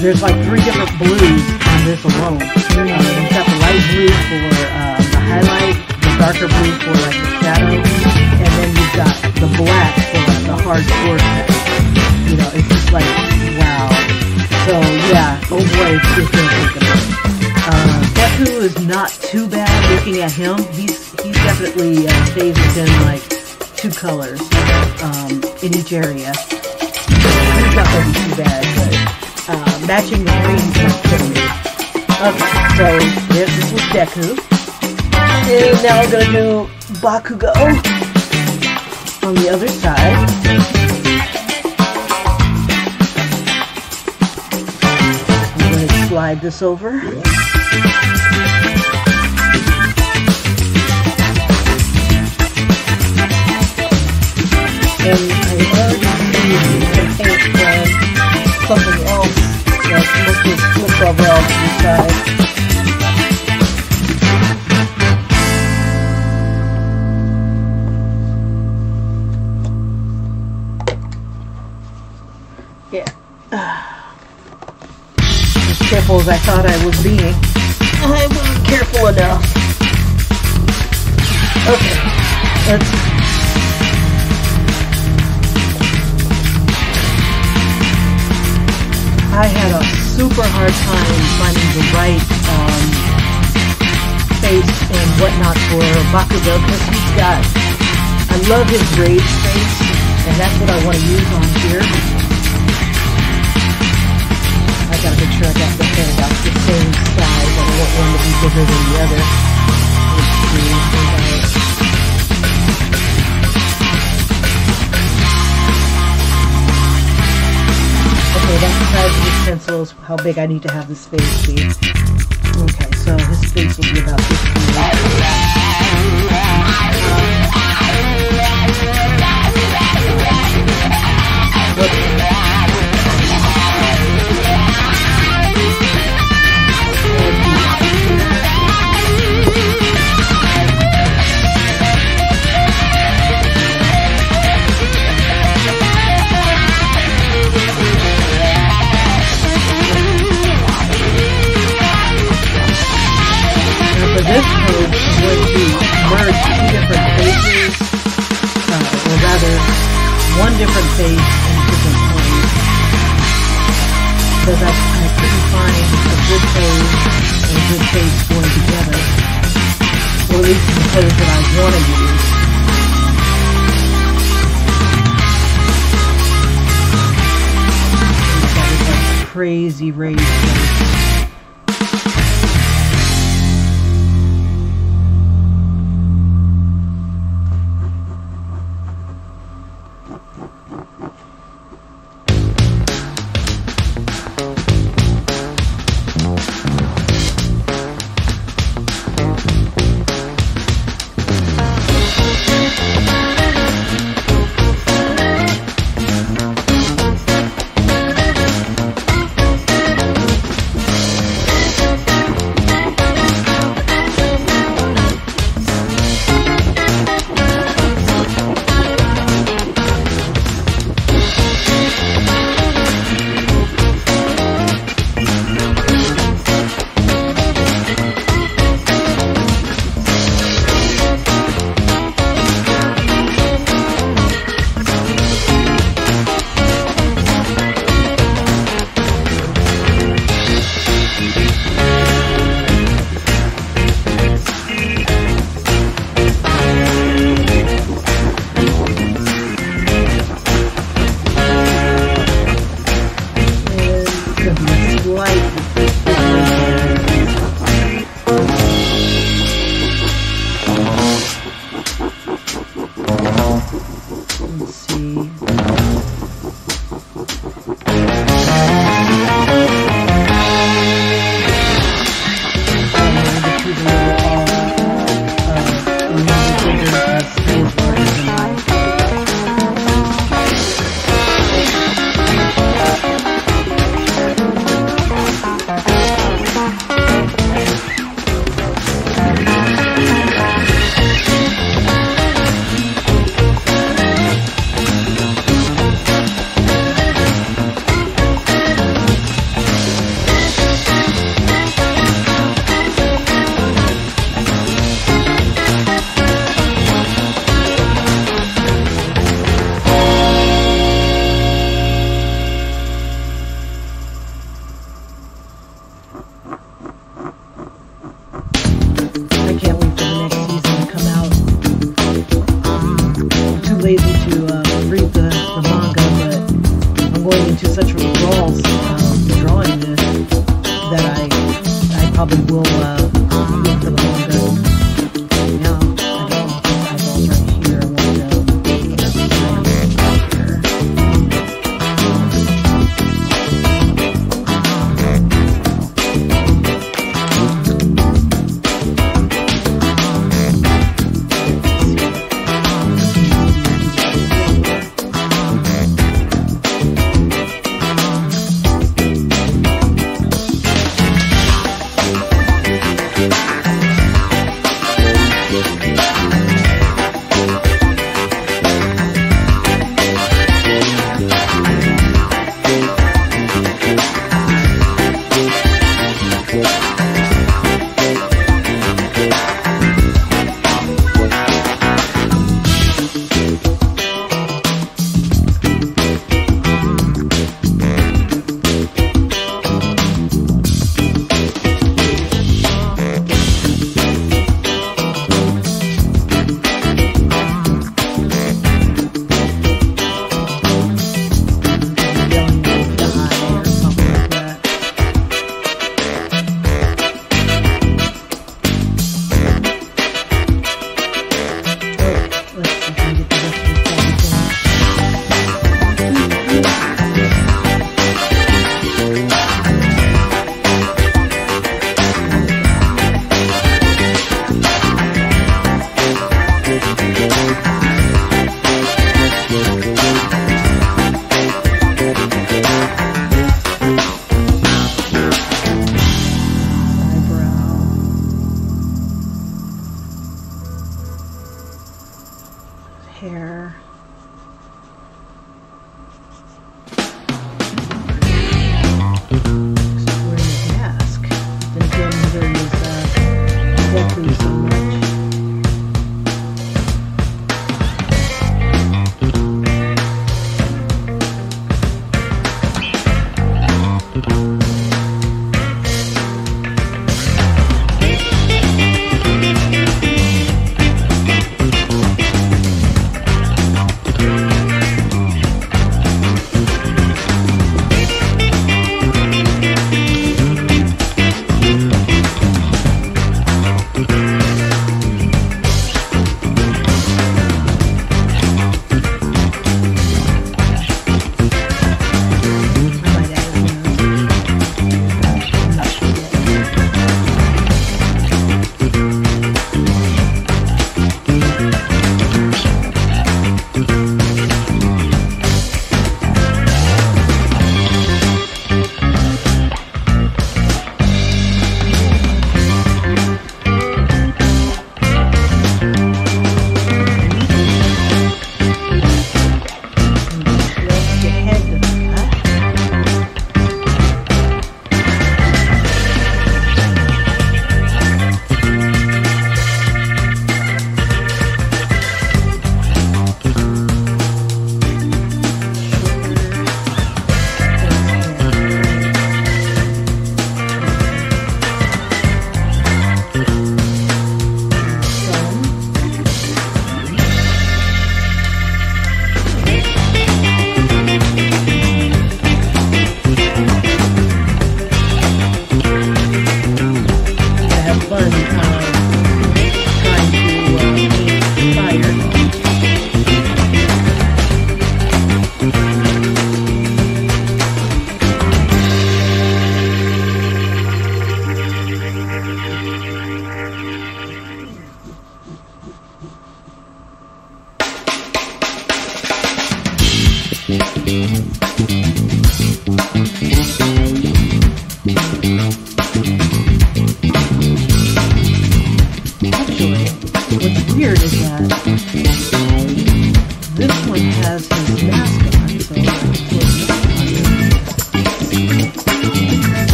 there's like 3 different blues on this alone. You've got the light blue for the highlight, the darker blue for like the shadow, and then you've got the black for like the hardcore effect. You know, it's just like, wow. So yeah, oh boy, it's going to take a minute. Deku is not too bad looking at him. He's definitely stays within like 2 colors in each area. He's not going to be too bad, but matching the green is not killing me. Okay, so this was Deku. And now we're going to do Bakugo on the other side. I'm going to slide this over. And I already see some paint from something else that looks overall to the side. Yeah. As careful as I thought I was being, I wasn't careful enough. Okay, I had a super hard time finding the right face and whatnot for Bakugo because he's got, I love his rage face, and that's what I want to use on here. I gotta make sure I got the head about the same size. I don't want one to be bigger than the other. Okay, that's the size of his pencils, how big I need to have this face be. Okay, so his face will be about this big. This code would be merge two different faces, or rather, one different face and different pose. Because I couldn't find a good pose and a good face going together, or at least the pose that I want to use. That is like crazy rage face.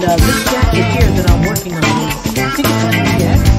And this jacket here that I'm working on is, I think it's an EX.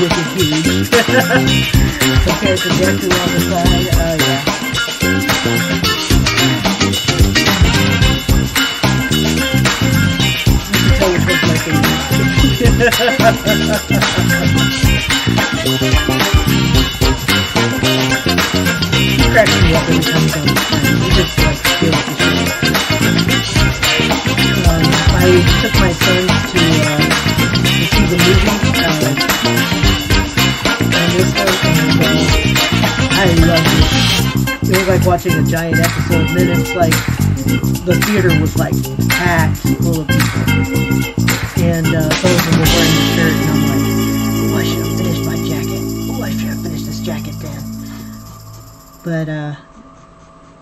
It's huge. Compared to Deku on the side, oh yeah. You can tell it's both my favorites. He cracks me up every time he comes on. He just like feels the shit. I took my sons to see the movie. I loved it. It was like watching a giant episode, and then it's like the theater was like packed full of people, and some of them were wearing the shirt, and I'm like, oh, I should have finished my jacket. Oh, I should have finished this jacket then. But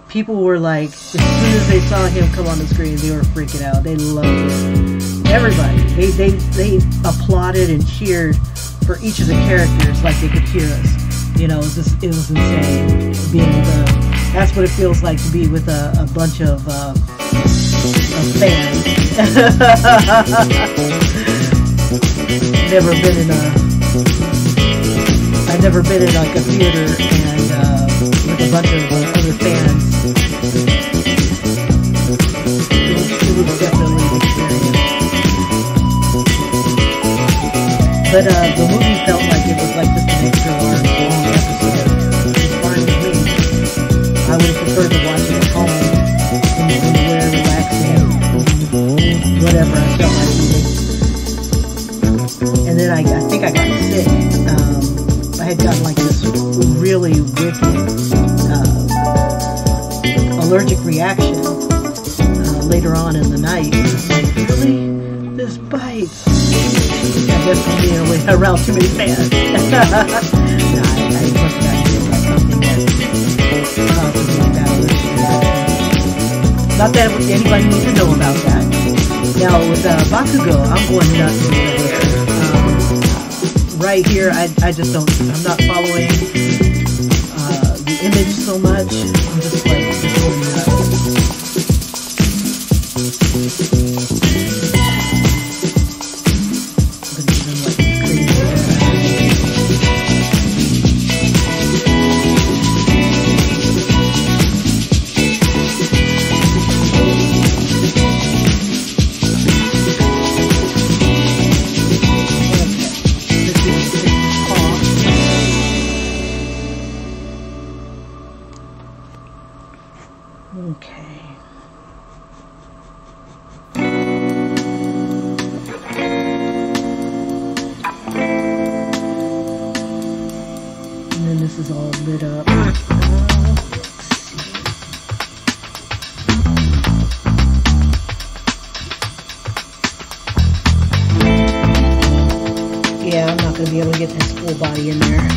people were like, as soon as they saw him come on the screen, they were freaking out. They loved it. Everybody, they applauded and cheered for each of the characters like they could hear us. You know, it was insane being that's what it feels like to be with a bunch of fans. I've never been in like a theater and with a bunch of other fans. It was definitely an experience. But the movie felt like it was like just an extra long episode. It's fine with me. I would have preferred to watch it at home anywhere, relaxing, whatever I felt like eating. And then I think I got sick. I had gotten like this really wicked allergic reaction later on in the night. Like, really? This bites. I guess I'm being around too many fans. I must have gotten hit by something that caused me a bad allergic reaction. Not that anybody needs to know about that. Now with Bakugo, I'm going nuts over there. Right here, I just don't. I'm not following the image so much. I'm just like going nuts. Okay. And then this is all lit up. Yeah, I'm not going to be able to get this full body in there.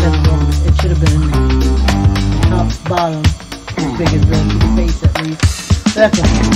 as long. It should have been top, bottom, as big as the face at least. That's okay.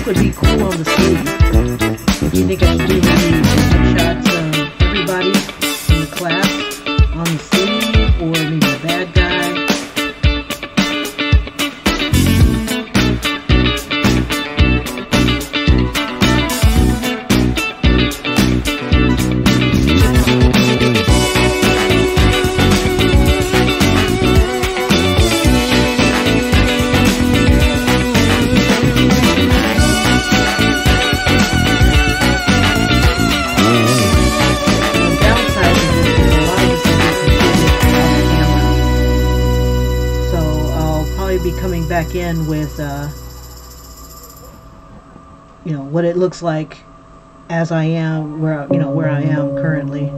Would be cool on the sleeve. If you think I should do maybe some shots of everybody in the class on the sleeve, or maybe a bad guy. Be coming back in with you know, what it looks like as I am, where I am currently.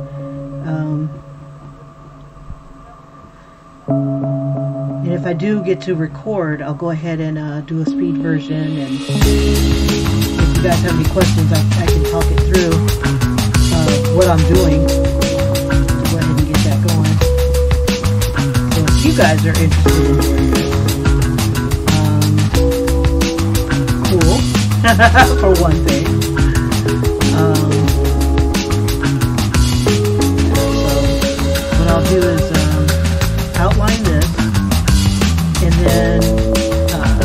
And if I do get to record, I'll go ahead and do a speed version, and if you guys have any questions, I can talk it through what I'm doing. So go ahead and get that going. So if you guys are interested in doing this, cool, for one thing. So what I'll do is outline this, and then I'm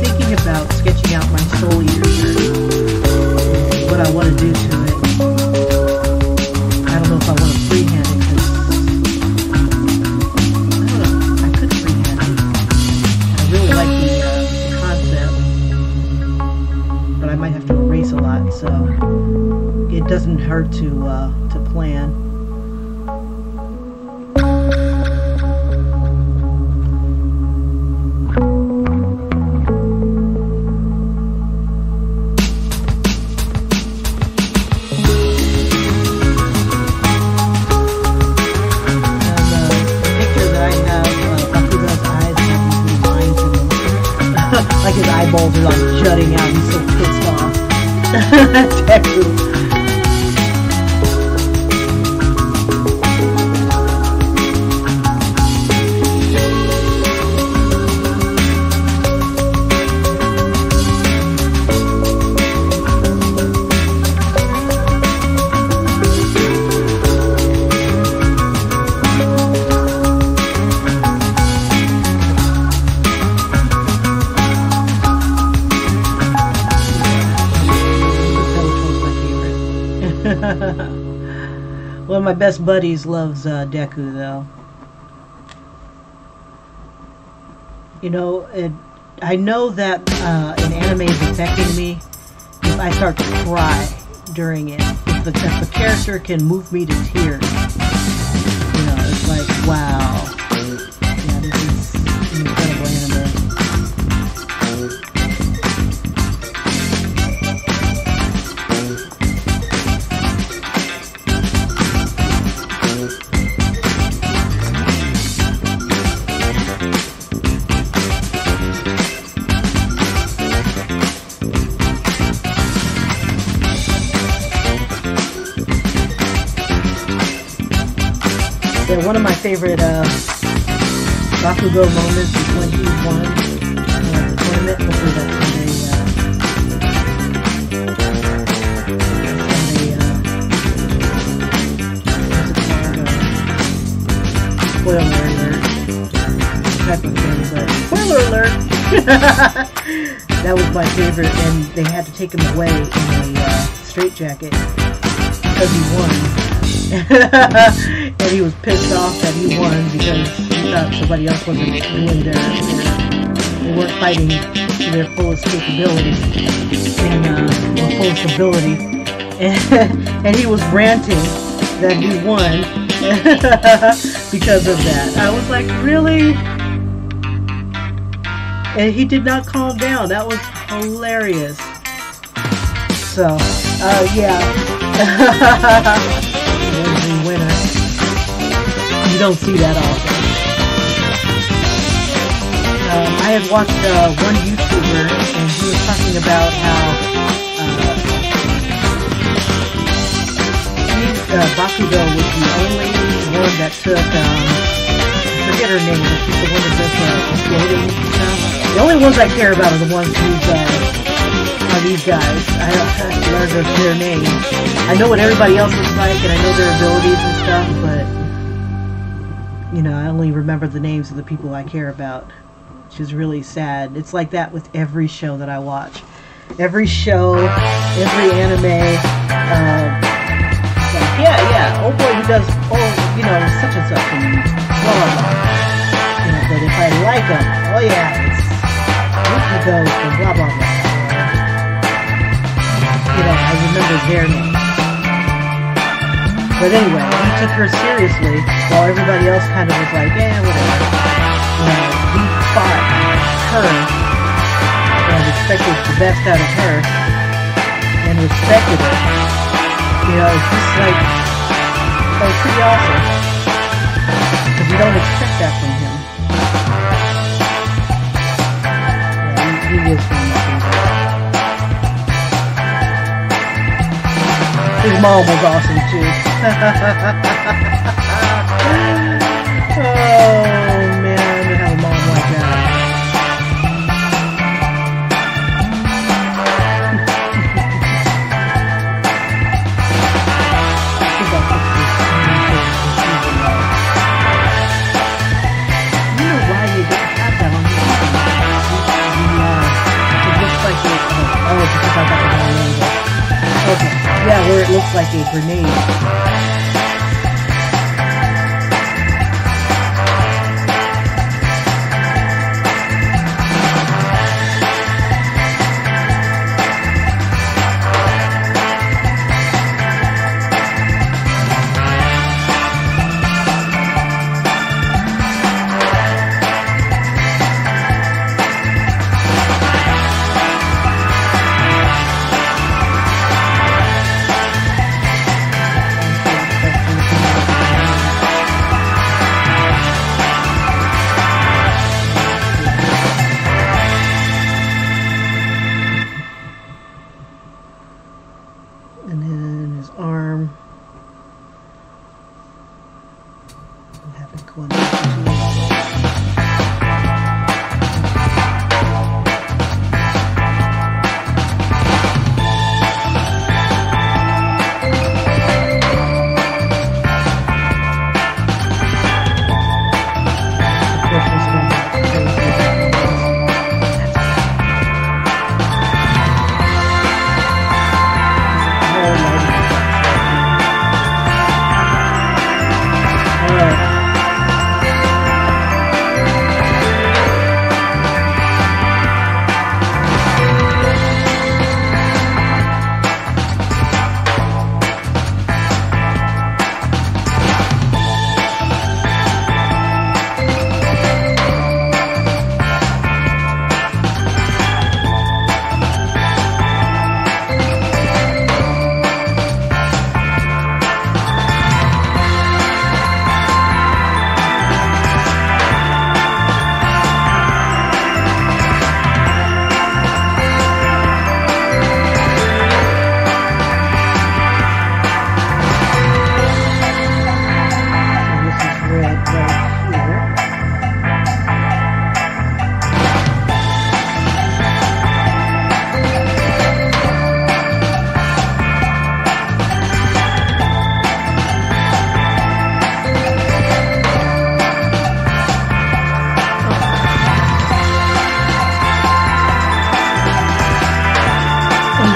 thinking about sketching out my soul eater shirt, what I want to do to it. I don't know if I want to freehand it, because I don't know, I could freehand it. I really like the concept, but I might have to erase a lot, so it doesn't hurt to plan. Like his eyeballs are like jutting out. He's so pissed off. Texas. One of my best buddies loves Deku, though. You know, I know that an anime is affecting me if I start to cry during it. If the character can move me to tears. You know, it's like, wow. Yeah, this is an incredible anime. Yeah, one of my favorite Bakugo moments is when he won the tournament. Hopefully that's spoiler alert type of thing, but spoiler alert! That was my favorite, and they had to take him away in a straitjacket because he won. And he was pissed off that he won because he thought somebody else wasn't doing they weren't fighting to their fullest capability and fullest ability, and he was ranting that he won because of that. I was like, really? And he did not calm down. That was hilarious. So, yeah. Winner. You don't see that often. I had watched one YouTuber, and he was talking about how Bakugo was the only one that took, I forget her name, but she's the one that does floating stuff. The only ones I care about are the ones who's are these guys. I don't have to learn their names. I know what everybody else looks like, and I know their abilities and stuff, but, you know, I only remember the names of the people I care about, which is really sad. It's like that with every show that I watch. Every show, every anime, like, yeah, oh boy, he does, you know, such and such, and blah, blah, blah. You know, but if I like him, oh yeah, it's Ricky Ghost, and blah, blah, blah. You know, I remember their name. But anyway, he took her seriously, while everybody else kind of was like, yeah, whatever. You know, he fought her, and expected the best out of her, and respected her. You know, it's just like, that was pretty awesome. Because you don't expect that from him. Yeah, he is from nothing. His mom was awesome too. Oh man, to have a mom like that. I don't know why they didn't have that on the it looks like it. Oh, because I got the wrong name. Okay. Yeah, where it looks like a grenade.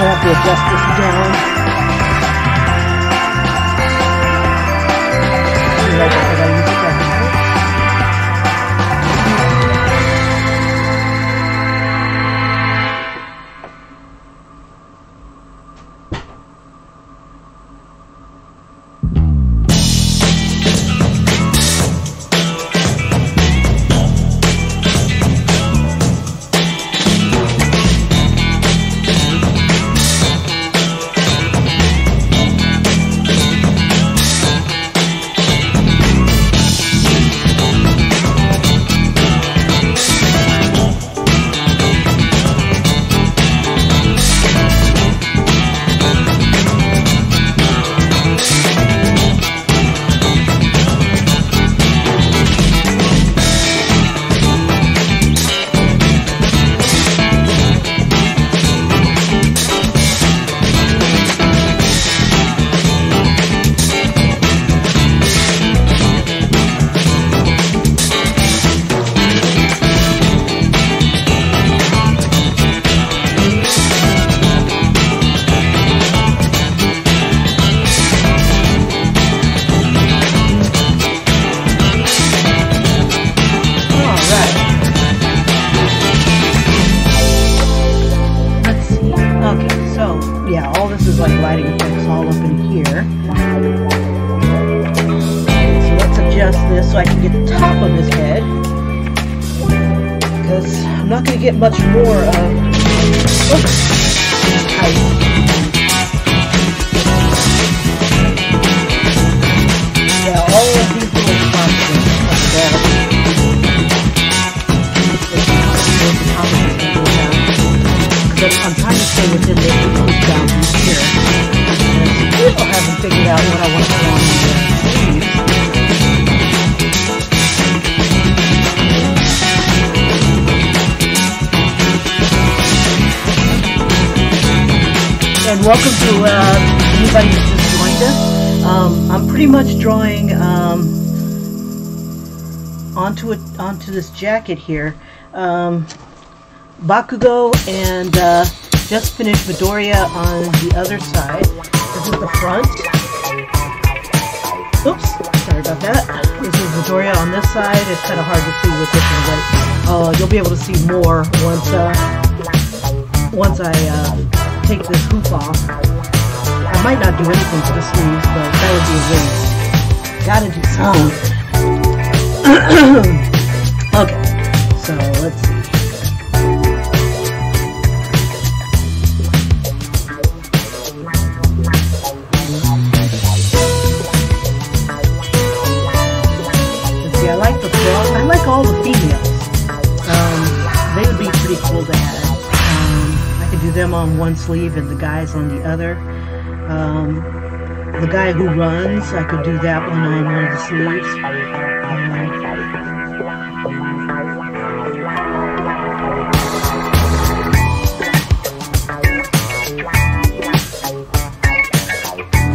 gonna have to adjust this down. Like I said, I use it back. Like lighting effects all up in here. So let's adjust this so I can get the top of his head, because I'm not going to get much more of height. Yeah, all of these little spots up there. I'm trying to stay within the boundaries here. And still haven't figured out what I want to put on the sleeves. And welcome to anybody who's just joined us. I'm pretty much drawing onto this jacket here. Bakugo and just finished Midoriya on the other side. This is the front. Oops, sorry about that. This is Midoriya on this side. It's kind of hard to see with this one, but you'll be able to see more once I take this hoop off. I might not do anything to the sleeves, but that would be a waste. Gotta do some. Okay, so let's see. I like all the females. They would be pretty cool to have. I could do them on one sleeve and the guys on the other. The guy who runs, I could do that one on one of the sleeves.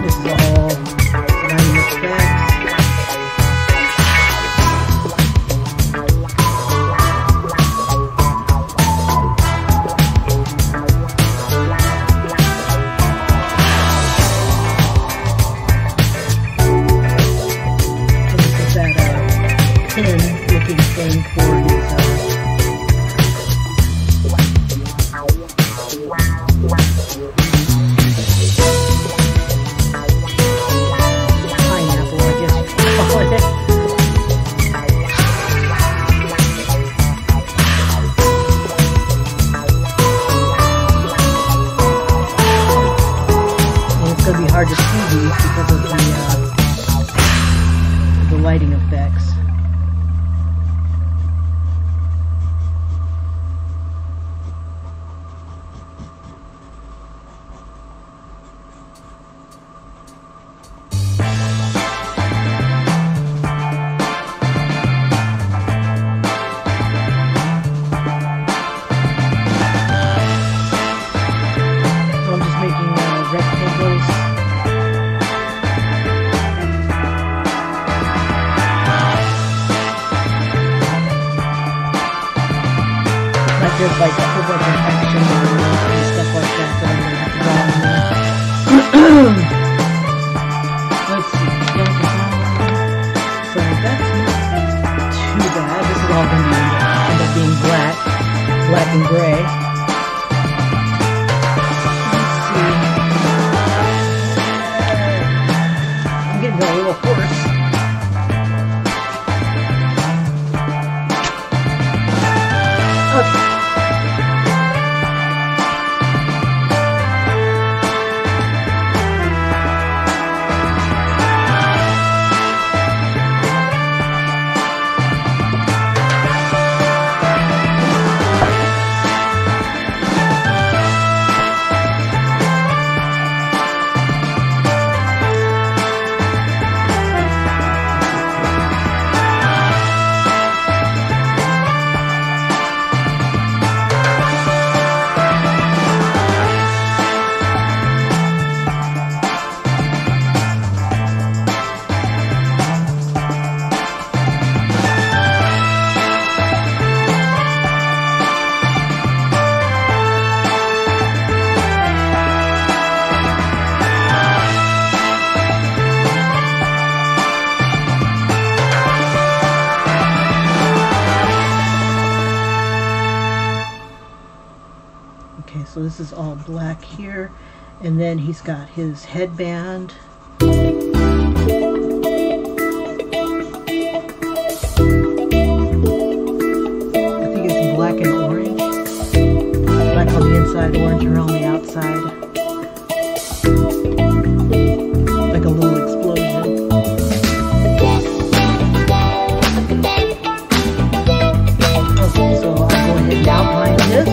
This is all lighting effects. Looking thing for his pineapple, I guess you could call it. And it's going to be hard to see these because of the lighting effects. there's like a whole bunch of action and stuff like that that I'm going to have to draw in there. Let's see. So that's not too bad. This is all going to end up being black and gray. I'm getting a little hoarse. Okay. Okay, so this is all black here, and then he's got his headband. I think it's black and orange. Black on the inside, orange around the outside. Like a little explosion. Okay, so I'll go ahead and outline this.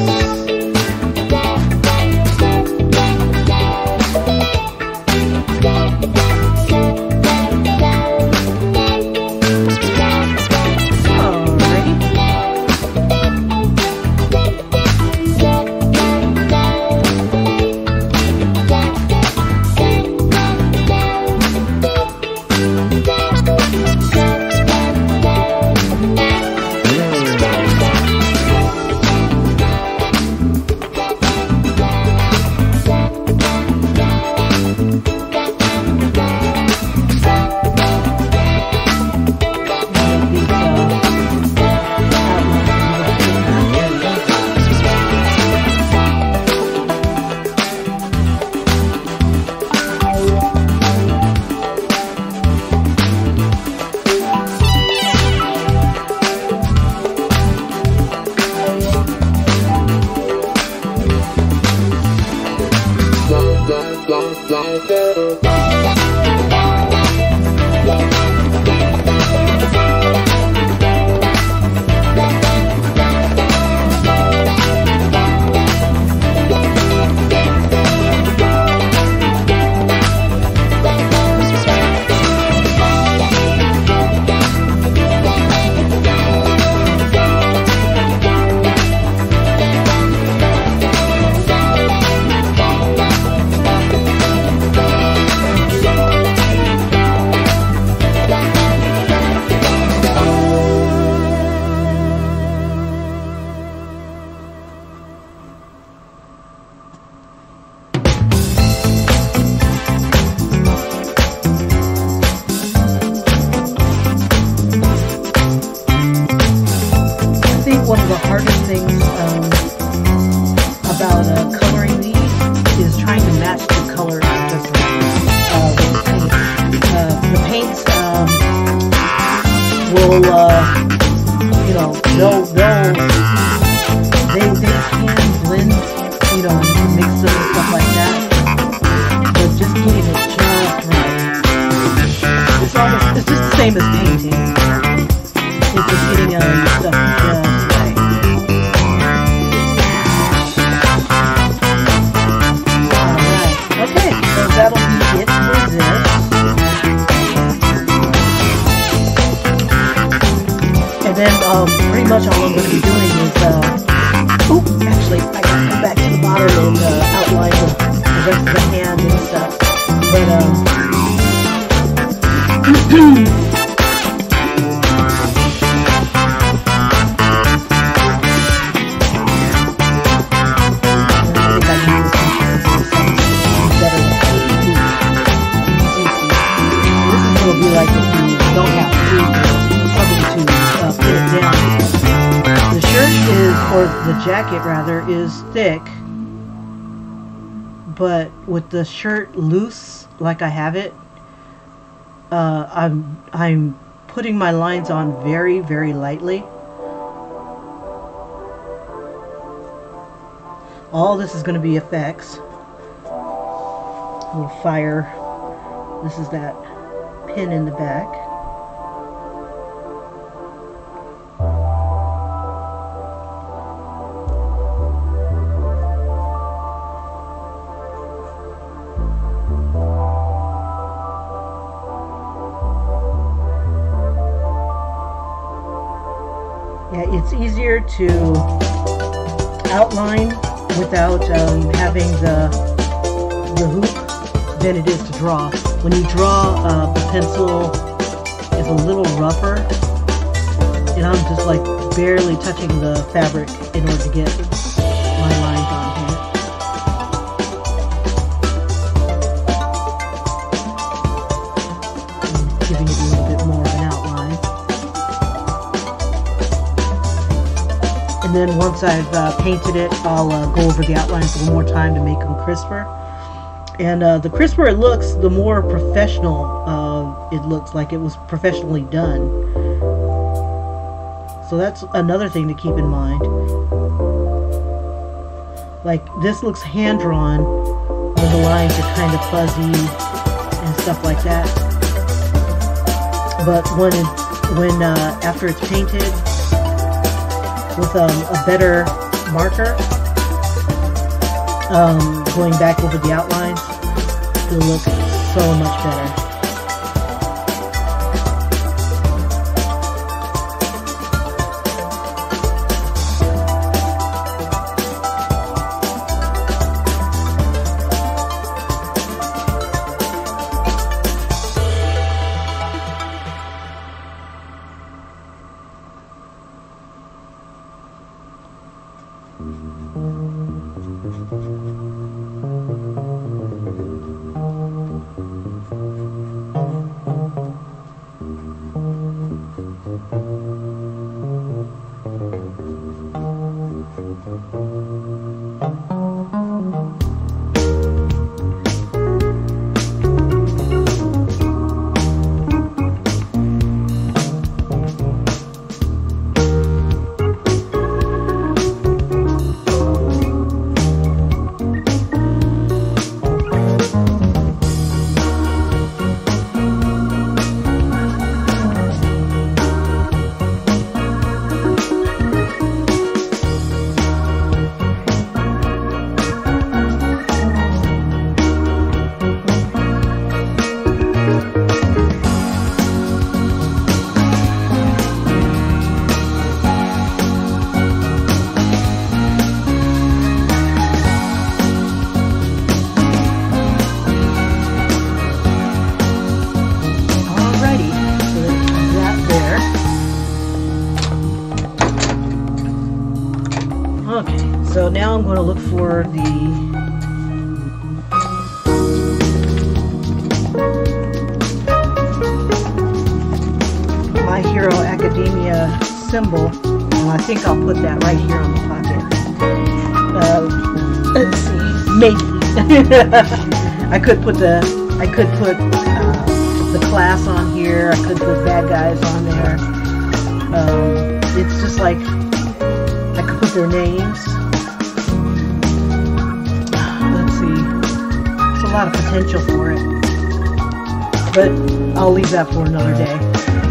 One of the hardest things about coloring these is trying to match the colors just right with the paint. The paints will, you know, they can blend, you know, and you can mix them and stuff like that. But just getting it just right. It's just the same as painting. It's just getting stuff just right. Alright, okay, so that'll be it for this. And then pretty much all I'm going to be doing is, actually, I got to come back to the bottom and outline the rest of the hand and stuff. But, the jacket rather is thick, but with the shirt loose like I have it, I'm putting my lines on very, very lightly. All this is going to be effects. Little fire. This is that pin in the back. Yeah, it's easier to outline without having the hoop than it is to draw. When you draw, the pencil is a little rougher, and I'm just like barely touching the fabric in order to get my lines on here. I'm giving it a little bit more of an outline. And then once I've painted it, I'll go over the outlines a little more time to make them crisper. And the crisper it looks, the more professional it looks, like it was professionally done. So that's another thing to keep in mind. Like this looks hand-drawn when the lines are kind of fuzzy and stuff like that. But when after it's painted with a better marker, going back over the outlines, it'll look so much better. Okay, so now I'm going to look for the My Hero Academia symbol, and I think I'll put that right here on the pocket. Let's see, maybe. I could put the class on here. I could put bad guys on there. It's just like I could put their names. Let's see. There's a lot of potential for it. But I'll leave that for another day.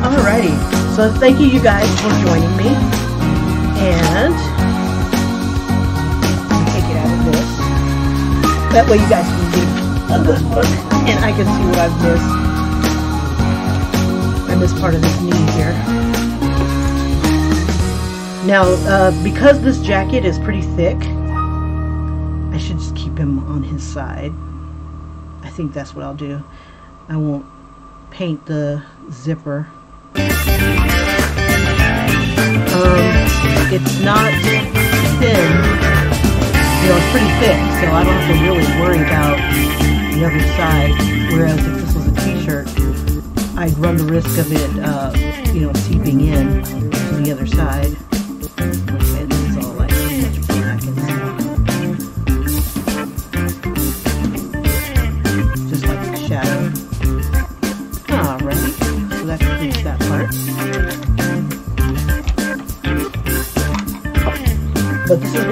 Alrighty. So thank you guys for joining me. And I'll take it out of this. That way you guys can get a good look. And I can see what I've missed. I missed part of this knee here. Now, because this jacket is pretty thick, I should just keep him on his side. I think that's what I'll do. I won't paint the zipper. It's not thin. You know, it's pretty thick, so I don't have to really worry about the other side. Whereas if this was a t-shirt, I'd run the risk of it, you know, seeping in to the other side. Okay, this is all like much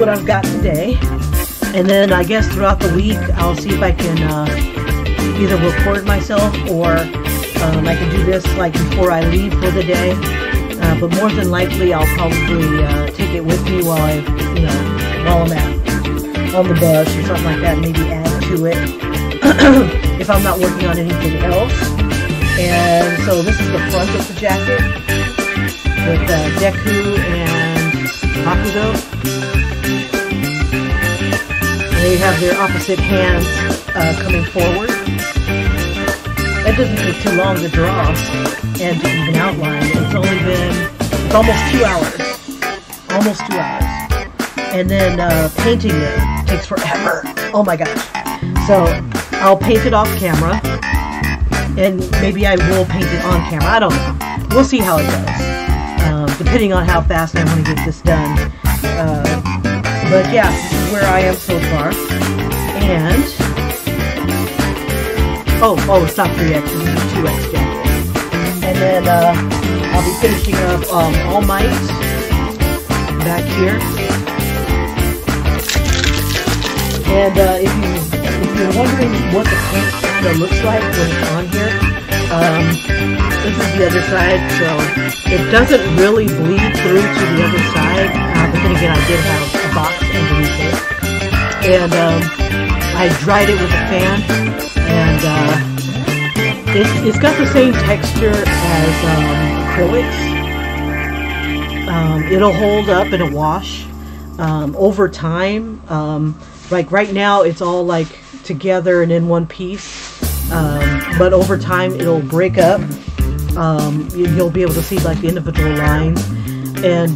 what I've got today. And then I guess throughout the week, I'll see if I can either record myself or I can do this like before I leave for the day. But more than likely, I'll probably take it with me while while I'm on the bus or something like that. Maybe add to it if I'm not working on anything else. And so this is the front of the jacket with Deku and Bakugo. And they have their opposite hands coming forward. That doesn't take too long to draw and to even outline. It's almost 2 hours. Almost 2 hours. And then painting it takes forever. Oh my gosh. So I'll paint it off camera. And maybe I will paint it on camera. I don't know. We'll see how it goes. Depending on how fast I want to get this done. But yeah, this is where I am so far. And oh, it's not 3X, it's 2X jacket. And then I'll be finishing up All Might back here. And if you're wondering what the paint kind of looks like when it's on here, this is the other side, so it doesn't really bleed through to the other side. But then again, I did have a box underneath it. And I dried it with a fan, and it's got the same texture as acrylics. It'll hold up in a wash over time. Like right now, it's all like together and in one piece. But over time, it'll break up. You'll be able to see like the individual lines. And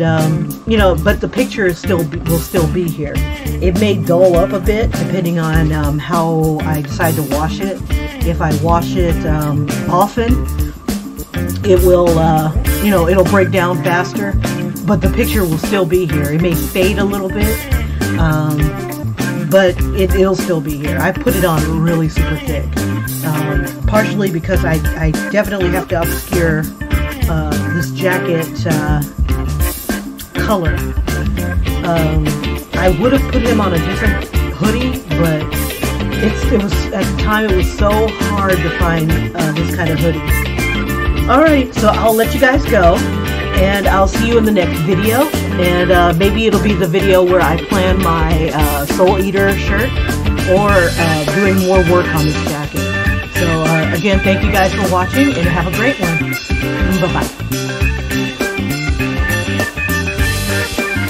but the picture will still be here. It may dull up a bit depending on how I decide to wash it. If I wash it often, it will it'll break down faster, but the picture will still be here. It may fade a little bit, but it'll still be here. I put it on really super thick, partially because I definitely have to obscure this jacket color. I would have put him on a different hoodie, but it was at the time it was so hard to find this kind of hoodie. Alright, so I'll let you guys go, and I'll see you in the next video, and maybe it'll be the video where I plan my Soul Eater shirt, or doing more work on this jacket. So again, thank you guys for watching, and have a great one. Bye-bye.